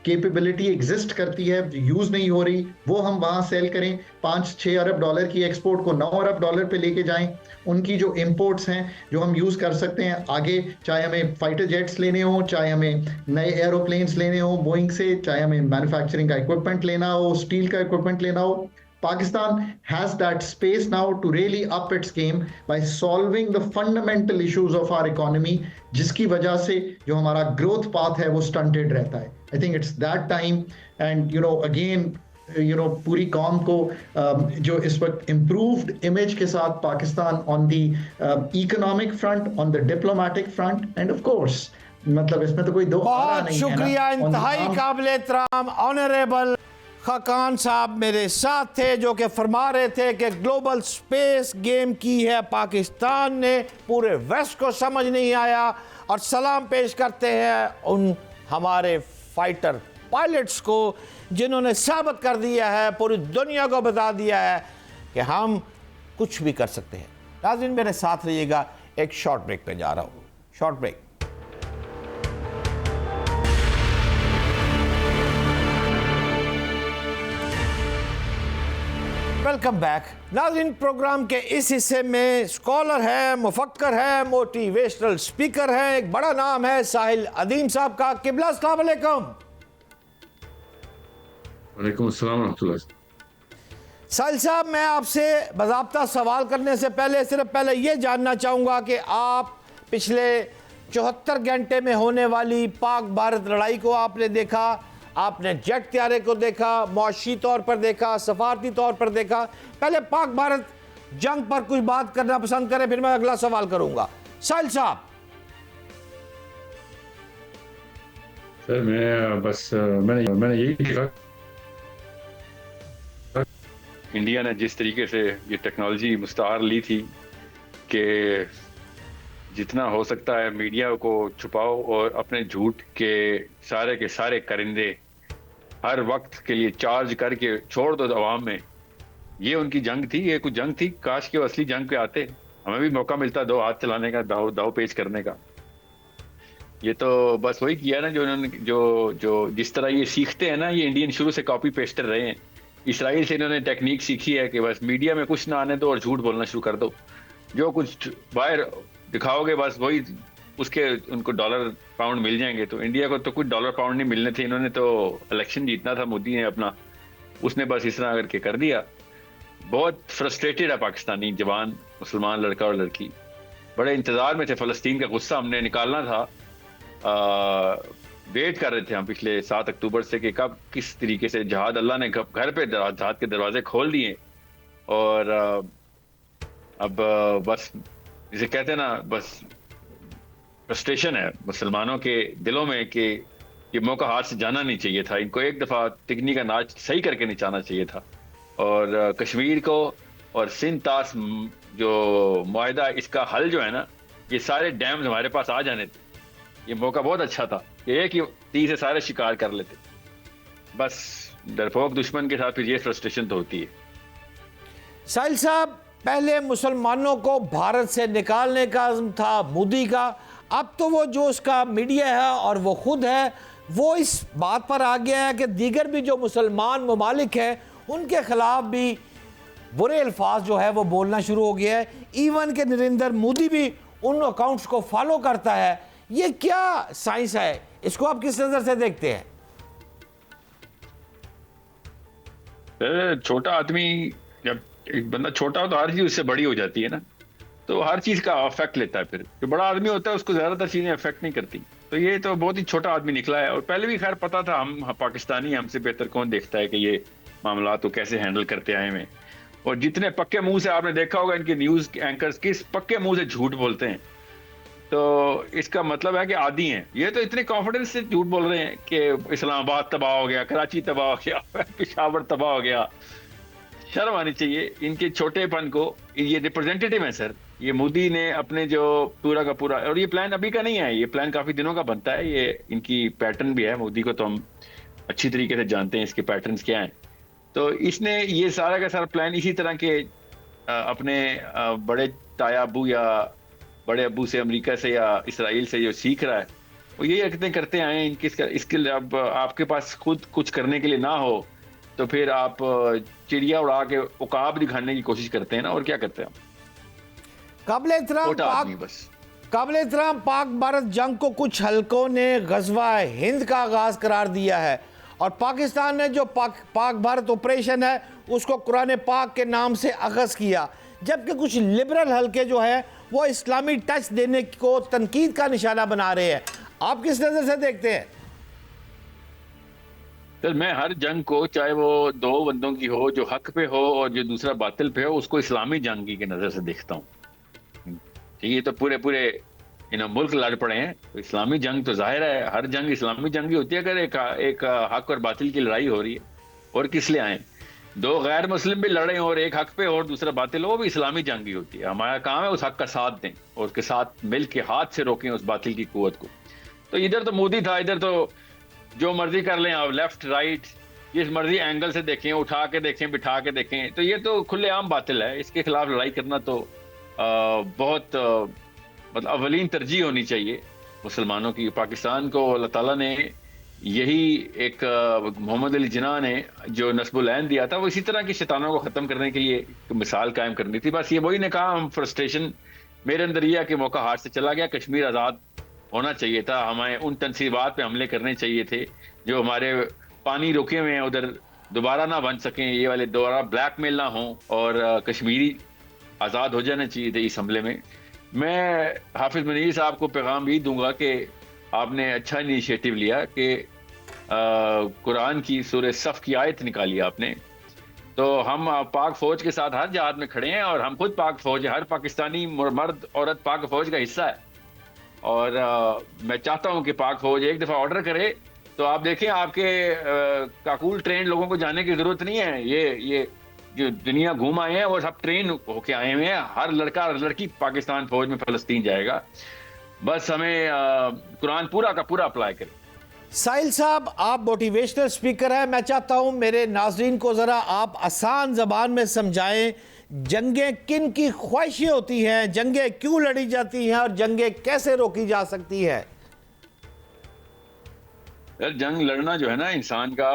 कैपेबिलिटी एग्जिस्ट करती है यूज़ नहीं हो रही वो हम वहाँ सेल करें। $5-6 अरब की एक्सपोर्ट को $9 अरब पे लेके जाएं। उनकी जो इंपोर्ट्स हैं जो हम यूज़ कर सकते हैं आगे, चाहे हमें फाइटर जेट्स लेने हो, चाहे हमें नए एरोप्लेन्स लेने हो बोइंग से, चाहे हमें मैन्युफैक्चरिंग का इक्विपमेंट लेना हो, स्टील का इक्विपमेंट लेना हो, Pakistan has that space now to really up its game by solving the fundamental issues of our economy, जिसकी वजह से जो हमारा growth path है वो stunted रहता है। I think it's that time and again पूरी कौम को जो इस वक्त improved image के साथ Pakistan on the economic front, on the diplomatic front and of course मतलब इसमें तो कोई दो आरा नहीं है। बहुत शुक्रिया, इंतहाई काबिल एहतराम ऑनरेबल खाकान साहब मेरे साथ थे जो कि फरमा रहे थे कि ग्लोबल स्पेस गेम की है पाकिस्तान ने, पूरे वेस्ट को समझ नहीं आया। और सलाम पेश करते हैं उन हमारे फाइटर पायलट्स को, जिन्होंने साबित कर दिया है, पूरी दुनिया को बता दिया है कि हम कुछ भी कर सकते हैं। नाज़रीन मेरे साथ रहिएगा, एक शॉर्ट ब्रेक पे जा रहा हूँ। Short break. Welcome back. नाज़रीन प्रोग्राम के इस हिस्से में स्कॉलर है, मुफक्कर है, मोटिवेशनल स्पीकर है, एक बड़ा नाम है साहिल अदीम साहब का। किबला अस्सलाम वालेकुम। वालेकुम अस्सलाम रहमतुल्लाह। साहिल साहब, मैं आपसे बाज़ाब्ता सवाल करने से पहले ये जानना चाहूँगा कि आप पिछले 74 घंटे में होने वाली पाक भारत लड़ाई को आपने देखा, आपने जेट त्यारे को देखा, मुआशी तौर पर देखा, सफारती तौर पर देखा। पहले पाक भारत जंग पर कुछ बात करना पसंद करें, फिर मैं अगला सवाल करूंगा। साहिल साहब। सर मैंने यही देखा, इंडिया ने जिस तरीके से ये टेक्नोलॉजी मुस्तार ली थी कि जितना हो सकता है मीडिया को छुपाओ और अपने झूठ के सारे करिंदे हर वक्त के लिए चार्ज करके छोड़ दो अवाम में। ये उनकी जंग थी, ये कुछ जंग थी। काश के असली जंग पे आते, हमें भी मौका मिलता दो हाथ चलाने का, दाव पेच करने का। ये तो बस वही किया ना जो इन्होंने जो जिस तरह ये सीखते हैं ना, ये इंडियन शुरू से कॉपी पेस्टर रहे हैं। इसराइल से इन्होंने टेक्निक सीखी है कि बस मीडिया में कुछ ना आने दो और झूठ बोलना शुरू कर दो। जो कुछ बाहर दिखाओगे बस वही उसके उनको डॉलर पाउंड मिल जाएंगे। तो इंडिया को तो कुछ डॉलर पाउंड नहीं मिलने थे, इन्होंने तो इलेक्शन जीतना था मोदी ने अपना, उसने बस इस तरह करके कर दिया। बहुत फ्रस्ट्रेटेड है पाकिस्तानी जवान, मुसलमान लड़का और लड़की, बड़े इंतजार में थे। फ़लस्तीन का गुस्सा हमने निकालना था, वेट कर रहे थे हम पिछले 7 अक्टूबर से कि कब किस तरीके से जहाद, अल्लाह ने घर पे जहाद के दरवाजे खोल दिए। और अब बस जिसे कहते हैं ना, बस फ्रस्ट्रेशन है मुसलमानों के दिलों में कि ये मौका हाथ से जाना नहीं चाहिए था, इनको एक दफ़ा तिकनी का नाच सही करके निचाना चाहिए था। और कश्मीर को और सिंध तास जो मुआहदा, इसका हल जो है ना, ये सारे डैम्स हमारे पास आ जाने थे। ये मौका बहुत अच्छा था कि एक ही तीर से सारे शिकार कर लेते। बस डरपोक दुश्मन के साथ फिर ये फ्रस्ट्रेशन तो होती है। साहिल साहब, पहले मुसलमानों को भारत से निकालने का अज़्म था मोदी का, अब तो वो जो उसका मीडिया है और वो खुद है, वो इस बात पर आ गया है कि दीगर भी जो मुसलमान ममालिक हैं उनके ख़िलाफ़ भी बुरे अल्फाज जो है वो बोलना शुरू हो गया है। इवन के नरेंद्र मोदी भी उन अकाउंट्स को फॉलो करता है। ये क्या साइंस है, इसको आप किस नज़र से देखते हैं? छोटा आदमी, जब एक बंदा छोटा हो तो हर चीज उससे बड़ी हो जाती है ना, तो हर चीज का अफेक्ट लेता है। फिर जो बड़ा आदमी होता है उसको ज्यादातर चीजें अफेक्ट नहीं करती। तो ये तो बहुत ही छोटा आदमी निकला है। और पहले भी खैर पता था, हम पाकिस्तानी, हमसे बेहतर कौन देखता है कि ये मामला तो कैसे हैंडल करते आए हैं। और जितने पक्के मुंह से, आपने देखा होगा इनके न्यूज एंकर्स किस पक्के मुंह से झूठ बोलते हैं, तो इसका मतलब है कि आदी हैं। ये तो इतने कॉन्फिडेंस से झूठ बोल रहे हैं कि इस्लामाबाद तबाह हो गया, कराची तबाह हो गया, पेशावर तबाह हो गया। शर्म आनी चाहिए इनके छोटेपन को। ये रिप्रेजेंटेटिव है सर, ये मोदी ने अपने जो पूरा का पूरा, और ये प्लान अभी का नहीं है, ये प्लान काफी दिनों का बनता है। ये इनकी पैटर्न भी है, मोदी को तो हम अच्छी तरीके से जानते हैं इसके पैटर्न्स क्या हैं। तो इसने ये सारा का सारा प्लान इसी तरह के अपने बड़े ताया अबू या बड़े अबू से, अमेरिका से या इसराइल से जो सीख रहा है, वो यही हरकतें करते आए हैं। इसके लिए अब आपके पास खुद कुछ करने के लिए ना हो तो फिर आप चिड़िया उड़ा के उकाब दिखाने की कोशिश करते हैं ना, और क्या करते हैं काबिल एहतराम पाक भारत जंग को कुछ हलकों ने गज़वा हिंद का आगाज करार दिया है, और पाकिस्तान ने जो पाक भारत ऑपरेशन है उसको कुरान पाक के नाम से अखज़ किया, जबकि कुछ लिबरल हलके जो है वो इस्लामी टच देने को तनकीद का निशाना बना रहे हैं। आप किस नज़र से देखते हैं? सर, मैं हर जंग को, चाहे वो दो बंदों की हो, जो हक पे हो और जो दूसरा बातिल पे हो, उसको इस्लामी जंगी की नज़र से देखता हूँ। ये तो पूरे मुल्क लड़ पड़े हैं, तो इस्लामी जंग तो जाहिर है हर जंग इस्लामी जंग ही होती है। अगर एक हक और बातिल की लड़ाई हो रही है, और किस लिए आए, दो गैर मुस्लिम भी लड़े और एक हक पे और दूसरा बातिल हो, वो भी इस्लामी जंग ही होती है। हमारा काम है उस हक का साथ दें और उसके साथ मिल के हाथ से रोकें उस बातिल की कुव्वत को। तो इधर तो मोदी था, इधर तो जो मर्जी कर लें आप, लेफ्ट राइट, जिस मर्जी एंगल से देखें, उठा के देखें, बिठा के देखें, तो ये तो खुलेआम बातिल है। इसके खिलाफ लड़ाई करना तो बहुत मतलब अवलीन तरजीह होनी चाहिए मुसलमानों की। पाकिस्तान को अल्लाह ताला ने यही एक मोहम्मद अली जिन्ना ने जो नस्बुल ऐन दिया था, वो इसी तरह की शैतानों को ख़त्म करने के लिए एक मिसाल कायम करनी थी। बस ये वही ने कहा, हम फ्रस्ट्रेशन मेरे अंदर यह कि मौका हाथ से चला गया। कश्मीर आज़ाद होना चाहिए था, हमें उन तनसीबात पे हमले करने चाहिए थे जो हमारे पानी रुके हुए हैं उधर दोबारा ना बन सकें, ये वाले दोबारा ब्लैकमेल ना हो, और कश्मीरी आज़ाद हो जाना चाहिए थे इस हमले में। मैं हाफिज मुनीर साहब को पैगाम भी दूंगा कि आपने अच्छा इनिशिएटिव लिया कि कुरान की सूरह सफ़ की आयत निकाली आपने। तो हम पाक फौज के साथ हर जहाद में खड़े हैं, और हम खुद पाक फौज है, हर पाकिस्तानी मर्द औरत पाक फौज का हिस्सा है। और मैं चाहता हूं कि पाक फौज एक दफ़ा ऑर्डर करे तो आप देखें, आपके काकूल ट्रेन लोगों को जाने की ज़रूरत नहीं है। ये जो दुनिया घूम आए हैं वो सब ट्रेन होके आए हुए हैं। हर लड़का और लड़की पाकिस्तान फौज में फ़लस्तीन जाएगा। बस हमें कुरान पूरा का पूरा अप्लाई करें। साहिल साहब, आप मोटिवेशनल स्पीकर हैं, मैं चाहता हूं मेरे नाजरीन को ज़रा आप आसान ज़बान में समझाएं, जंगें किन की ख्वाहिशें होती हैं, जंगें क्यों लड़ी जाती हैं और जंगें कैसे रोकी जा सकती है। यार, जंग लड़ना जो है ना इंसान का,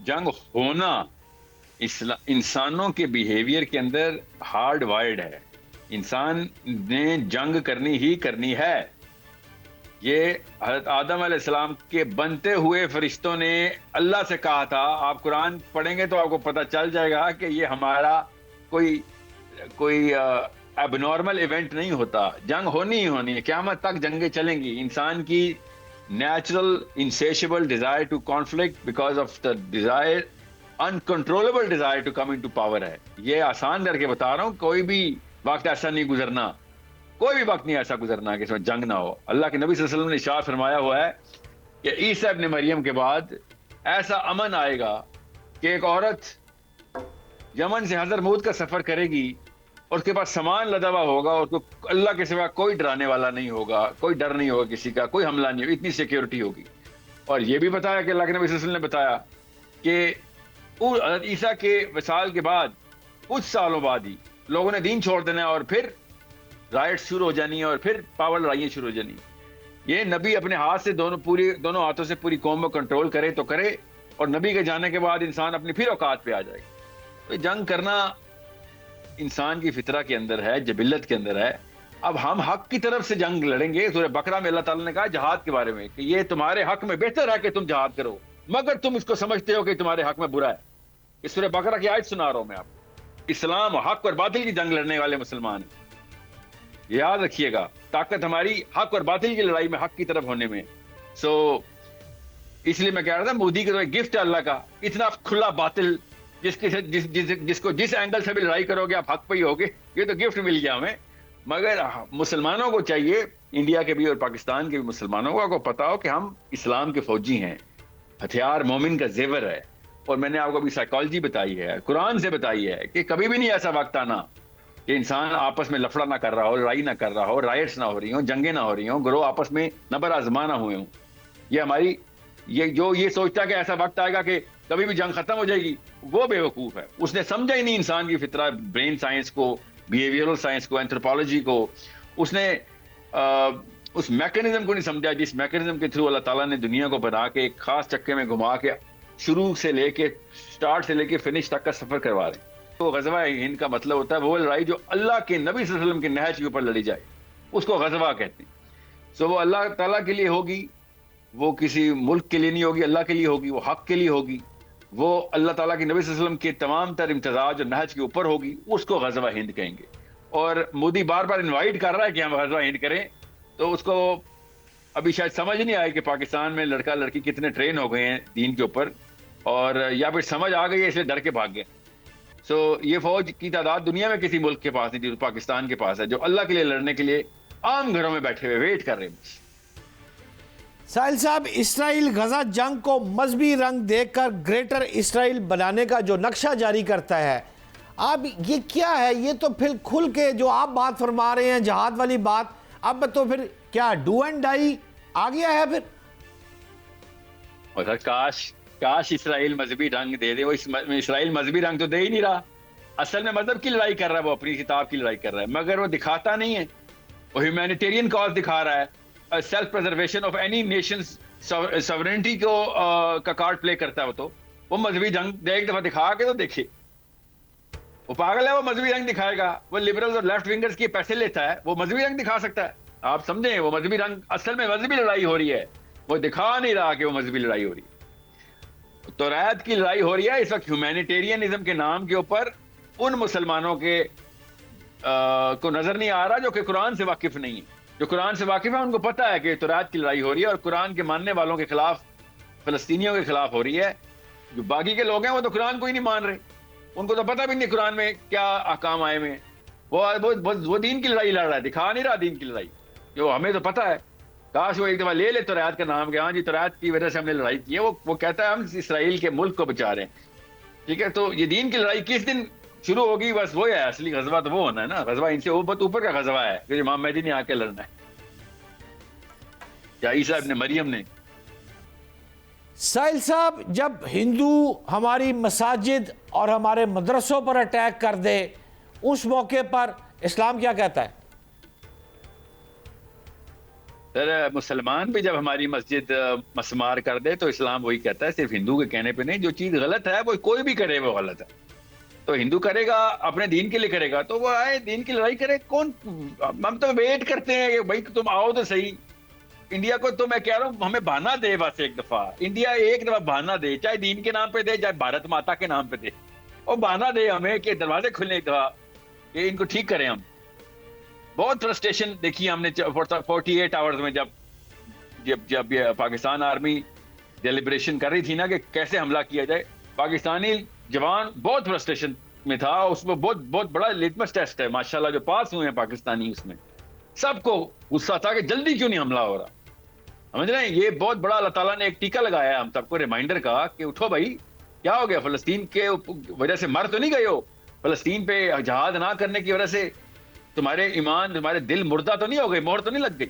जंग होना इंसानों के बिहेवियर के अंदर हार्ड वायर्ड है। इंसान ने जंग करनी ही करनी है। ये हज़रत आदम अलैहिस्सलाम के बनते हुए फरिश्तों ने अल्लाह से कहा था। आप कुरान पढ़ेंगे तो आपको पता चल जाएगा कि ये हमारा कोई एबनॉर्मल इवेंट नहीं होता। जंग होनी ही होनी है, क़यामत तक जंगें चलेंगी। इंसान की natural insatiable desire to conflict because of the desire, uncontrollable desire to come into power है। ये आसान करके बता रहा हूँ, कोई भी वक्त ऐसा नहीं गुजरना, कोई भी वक्त नहीं ऐसा गुजरना कि इसमें जंग ना हो। अल्लाह के नबी सल्लल्लाहु अलैहि वसल्लम ने इरशाद फरमाया हुआ है कि ईसा इब्न मरियम के बाद ऐसा अमन आएगा कि एक औरत यमन से हज़रमौत का सफर करेगी और उसके पास सामान लदा हुआ होगा, उसको अल्लाह के सिवा कोई डराने वाला नहीं होगा, कोई डर नहीं होगा किसी का, कोई हमला नहीं होगा, इतनी सिक्योरिटी होगी। और ये भी बताया कि अल्लाह के नबी सल्लल्लाहु अलैहि वसल्लम ने बताया कि हज़रत ईसा के वसाल के बाद कुछ सालों बाद ही लोगों ने दीन छोड़ देना और फिर राइट शुरू हो जानी है और फिर पावर लड़ाइयाँ शुरू हो जानी। ये नबी अपने हाथ से दोनों हाथों से पूरी कौम को कंट्रोल करे तो करे, और नबी के जाने के बाद इंसान अपनी फिर औकात पे आ जाएगा। तो जंग करना इंसान की फितरा के अंदर है, जबिल्लत के अंदर है। अब हम हक की तरफ से जंग लड़ेंगे। सूरह बकरा में अल्लाह ताला ने कहा जहाद के बारे में कि ये तुम्हारे हक में बेहतर है कि तुम जहाद करो, मगर तुम इसको समझते हो कि तुम्हारे हक में बुरा है। इस सूरह बकरा की आयत सुना रहा हूं मैं आपको। इस्लाम हक और बातिल की जंग लड़ने वाले मुसलमान, याद रखिएगा, ताकत हमारी हक और बातिल की लड़ाई में, हक की तरफ होने में। इसलिए मैं कह रहा था, मोदी का गिफ्ट है अल्लाह का, इतना खुला बातिल जिसको जिस एंगल से भी लड़ाई करोगे आप हक पे ही होगे। ये तो गिफ्ट मिल गया हमें। मगर मुसलमानों को चाहिए, इंडिया के भी और पाकिस्तान के भी मुसलमानों को पता हो कि हम इस्लाम के फौजी हैं। हथियार मोमिन का जेवर है। और मैंने आपको अभी साइकोलॉजी बताई है, कुरान से बताई है कि कभी भी नहीं ऐसा वक्त आना कि इंसान आपस में लफड़ा ना कर रहा हो, लड़ाई ना कर रहा हो, राइट्स ना हो रही हो, जंगें ना हो रही हो, ग्रोह आपस में नबर आजमा ना हुए हों। ये हमारी ये सोचता है कि ऐसा वक्त आएगा कि कभी भी जंग खत्म हो जाएगी, वो बेवकूफ है। उसने समझा ही नहीं इंसान की फितरा, ब्रेन साइंस को, बिहेवियरल साइंस को, एंथ्रोपोलॉजी को। उसने उस मैकेनिज्म को नहीं समझा जिस मैकेनिज्म के थ्रू अल्लाह ताला ने दुनिया को बना के एक खास चक्के में घुमा के शुरू से लेके स्टार्ट से लेके फिनिश तक का सफर करवा रहे। तो गज़वा हिंद का मतलब होता है वो लड़ाई जो अल्लाह के नबी सल्लल्लाहु अलैहि वसल्लम के नहज के ऊपर लड़ी जाए, उसको गज़वा कहते हैं। सो वो अल्लाह ताला के लिए होगी, वो किसी मुल्क के लिए नहीं होगी, अल्लाह के लिए होगी, वो हक के लिए होगी, वो अल्लाह ताला के नबी सल्लल्लाहु अलैहि वसल्लम के तमाम तर इम्तिजाज और नहज के ऊपर होगी, उसको गज़वा हिंद कहेंगे। और मोदी बार बार इन्वाइट कर रहा है कि हम गज़वा हिंद करें, तो उसको अभी शायद समझ नहीं आया कि पाकिस्तान में लड़का लड़की कितने ट्रेन हो गए हैं दीन के ऊपर, और या फिर समझ आ गई है इसलिए डर के भाग गए। ये फौज की तादाद दुनिया में किसी मुल्क के पास नहीं थी, पाकिस्तान के पास है, जो अल्लाह के लिए लड़ने के लिए आम घरों में बैठे हुए वेट कर रहे हैं। साहिल साहब, इसराइल गजा जंग को मजहबी रंग देकर ग्रेटर इसराइल बनाने का जो नक्शा जारी करता है, अब ये क्या है? ये तो फिर खुल के जो आप बात फरमा रहे हैं जहाद वाली बात, अब तो फिर क्या डू एंड डाई आ गया है? फिर और सर काश इसराइल मजहबी रंग दे दे। वो इसराइल मजहबी रंग तो दे ही नहीं रहा। असल में मजहब की लड़ाई कर रहा है, वो अपनी किताब की लड़ाई कर रहा है, मगर वो दिखाता नहीं है। वो ह्यूमैनिटेरियन कॉज दिखा रहा है, self preservation of any nation sovereignty को का कार्ड प्ले करता है। वो मजहबी रंग एक दफा दिखा के तो देखे। वो पागल है, वो मजहबी रंग दिखाएगा। वो लिबरल्स और लेफ्ट विंगर्स के पैसे लेता है, वो मजहबी रंग दिखा सकता है। आप समझें, वो मजहबी रंग, असल में मजहबी लड़ाई हो रही है, वो दिखा नहीं रहा कि वो मजहबी लड़ाई हो रही है। तो रायत की लड़ाई हो रही है इस वक्त ह्यूमैनिटेरियनिज्म के नाम के ऊपर उन मुसलमानों के को नजर नहीं आ रहा जो कि कुरान से वाकिफ नहीं है। जो कुरान से वाकिफ है उनको पता है कि तौरात की लड़ाई हो रही है और कुरान के मानने वालों के खिलाफ, फलस्तीनियों के खिलाफ हो रही है। जो बाकी के लोग हैं वो तो कुरान को ही नहीं मान रहे, उनको तो पता भी नहीं कुरान में क्या अहकाम आए में। वो दीन की लड़ाई लड़ रहा है, दिखा नहीं रहा दीन की लड़ाई, जो हमें तो पता है। काश वो एक दफा ले तौरात का नाम, हाँ जी तौरात की वजह से हमने लड़ाई की है। वो कहता है हम इसराइल के मुल्क को बचा रहे हैं, ठीक है। तो ये दीन की लड़ाई किस दिन शुरू होगी, बस वो है असली गजवा, तो वो होना है ना। गजवा इनसे वो बहुत ऊपर का गजवा है कि इमाम मेहदी ने आके लड़ना है, या ईसा इब्न मरियम ने। साहिल साहब, जब हिंदू हमारी मसाजिद और हमारे मदरसों पर अटैक कर दे, उस मौके पर इस्लाम क्या कहता है? सर मुसलमान भी जब हमारी मस्जिद मसमार कर दे तो इस्लाम वही कहता है, सिर्फ हिंदू के कहने पे नहीं। जो चीज गलत है वो कोई भी करे वो गलत है। तो हिंदू करेगा अपने दीन के लिए करेगा तो वो आए दीन की लड़ाई करे। कौन, हम तो वेट करते हैं कि भाई तुम आओ तो सही। इंडिया को तो मैं कह रहा हूँ हमें बहाना दे, बस एक दफा इंडिया एक दफा बहाना दे, चाहे दीन के नाम पे दे चाहे भारत माता के नाम पे दे, और बहाना दे हमें कि दरवाजे खुलने एक दफा, ये इनको ठीक करें हम। बहुत फ्रस्ट्रेशन देखी हमने 48 आवर्स में, जब ये पाकिस्तान आर्मी डेलिब्रेशन कर रही थी ना कि कैसे हमला किया जाए। पाकिस्तानी जवान बहुत फ्रस्ट्रेशन में था, उसमें बहुत बड़ा लिटमस टेस्ट है माशाल्लाह जो पास हुए हैं पाकिस्तानी। उसमें सबको गुस्सा था कि जल्दी क्यों नहीं हमला हो रहा, समझ रहे हैं। ये बहुत बड़ा अल्लाह ताला ने एक टीका लगाया हम सबको रिमाइंडर का कि उठो भाई, क्या हो गया, फलस्तीन के वजह से मर तो नहीं गए हो, फलस्तीन पे जहाद ना करने की वजह से तुम्हारे ईमान, तुम्हारे दिल मुर्दा तो नहीं हो गए, मोहर तो नहीं लग गई।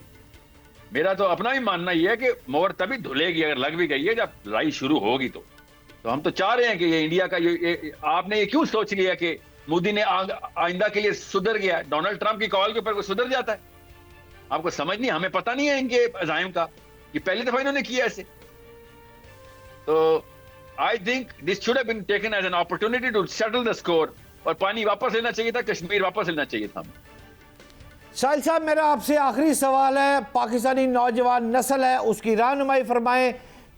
मेरा तो अपना भी मानना ये है कि मोहर तभी धुलेगी अगर लग भी गई है, जब लड़ाई शुरू होगी। तो हम तो चाह रहे हैं कि ये इंडिया का आपने ये क्यों सोच लिया कि मोदी ने आइंदा के लिए सुधर गया? डोनाल्ड ट्रंप की कॉल के ऊपर कोई सुधर जाता है? आपको समझ नहीं, हमें पता नहीं है इनके अजाइम का, ये पहली दफा इन्होंने किया ऐसे। तो I think this should have been taken as an opportunity to settle the score, और पानी वापस लेना चाहिए था, कश्मीर वापस लेना चाहिए था। साहिल साहब, मेरा आपसे आखिरी सवाल है, पाकिस्तानी नौजवान नस्ल है उसकी रहनुमाई फरमाएं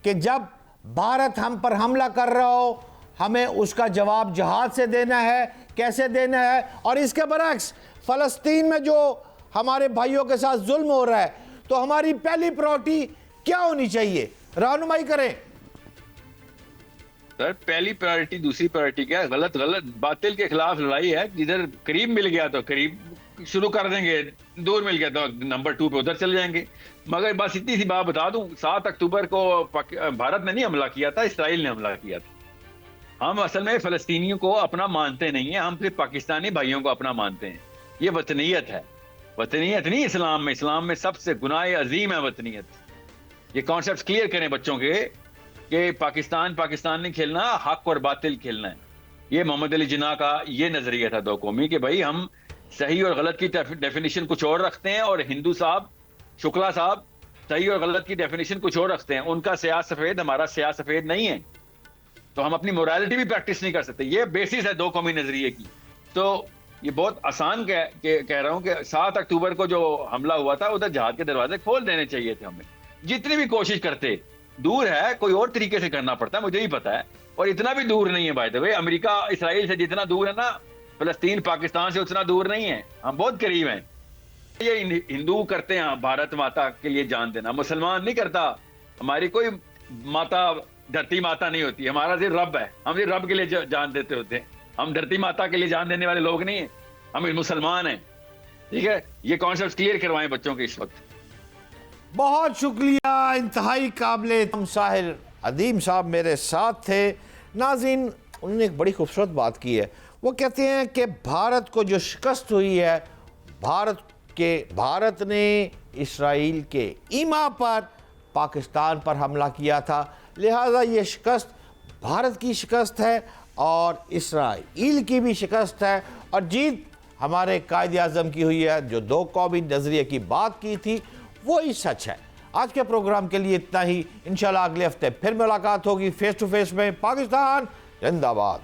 कि जब भारत हम पर हमला कर रहा हो हमें उसका जवाब जहाद से देना है, कैसे देना है, और इसके बरक्स फ़लस्तीन में जो हमारे भाइयों के साथ जुल्म हो रहा है तो हमारी पहली प्रायोरिटी क्या होनी चाहिए, रहनुमाई करें। सर पहली प्रायोरिटी, दूसरी प्रायोरिटी क्या है? गलत बातिल के खिलाफ लड़ाई है। जिधर करीब मिल गया तो करीब शुरू कर देंगे, दूर मिल गया तो नंबर 2 पे उधर चले जाएंगे। मगर बस इतनी सी बात बता दूं, 7 अक्टूबर को भारत ने नहीं हमला किया था, इसराइल ने हमला किया था। हम असल में फलस्तीनियों को अपना मानते नहीं है, हम सिर्फ पाकिस्तानी भाइयों को अपना मानते हैं। ये वतनीयत है, वतनीयत नहीं इस्लाम में। इस्लाम में सबसे गुनाह अजीम है वतनीयत। ये कॉन्सेप्ट क्लियर करें बच्चों के कि पाकिस्तान नहीं खेलना, हक और बातिल खेलना है। ये मोहम्मद अली जिन्ना का ये नजरिया था दो कौमी कि भाई हम सही और गलत की डेफिनेशन कुछ और रखते हैं, और हिंदू साहब, शुक्ला साहब सही और गलत की डेफिनेशन कुछ और रखते हैं। उनका स्याह सफेद, हमारा स्याह सफेद नहीं है, तो हम अपनी मोरालिटी भी प्रैक्टिस नहीं कर सकते। ये बेसिस है दो कौमी नजरिए की। तो ये बहुत आसान कह रहा हूं कि 7 अक्टूबर को जो हमला हुआ था उधर जहाद के दरवाजे खोल देने चाहिए थे हमें। जितनी भी कोशिश करते, दूर है, कोई और तरीके से करना पड़ता है, मुझे ही पता है, और इतना भी दूर नहीं है। By the way, America Israel से जितना दूर है ना, फलस्तीन पाकिस्तान से उतना दूर नहीं है, हम बहुत करीब हैं। ये हिंदू करते हैं भारत माता के लिए जान देना, मुसलमान नहीं करता। हमारी कोई माता धरती माता नहीं होती, हमारा सिर्फ रब है, हम सिर्फ रब के लिए जान देते होते हैं। हम धरती माता के लिए जान देने वाले लोग नहीं है, हम मुसलमान हैं, ठीक है। ये कॉन्सेप्ट क्लियर करवाएं बच्चों के इस वक्त। बहुत शुक्रिया, इंतहाई काबिले हम साहिल अदीम साहब मेरे साथ थे। नाज़रीन, उन्होंने एक बड़ी खूबसूरत बात की है। वो कहते हैं कि भारत को जो शिकस्त हुई है, भारत ने इसराइल के ईमा पर, पाकिस्तान पर हमला किया था, लिहाजा ये शिकस्त भारत की शिकस्त है और इसराइल की भी शिकस्त है, और जीत हमारे कायदे आज़म की हुई है। जो दो कौमी नज़रिए की बात की थी वही सच है। आज के प्रोग्राम के लिए इतना ही। इंशाल्लाह अगले हफ्ते फिर मुलाकात होगी फेस टू फेस में। पाकिस्तान जिंदाबाद।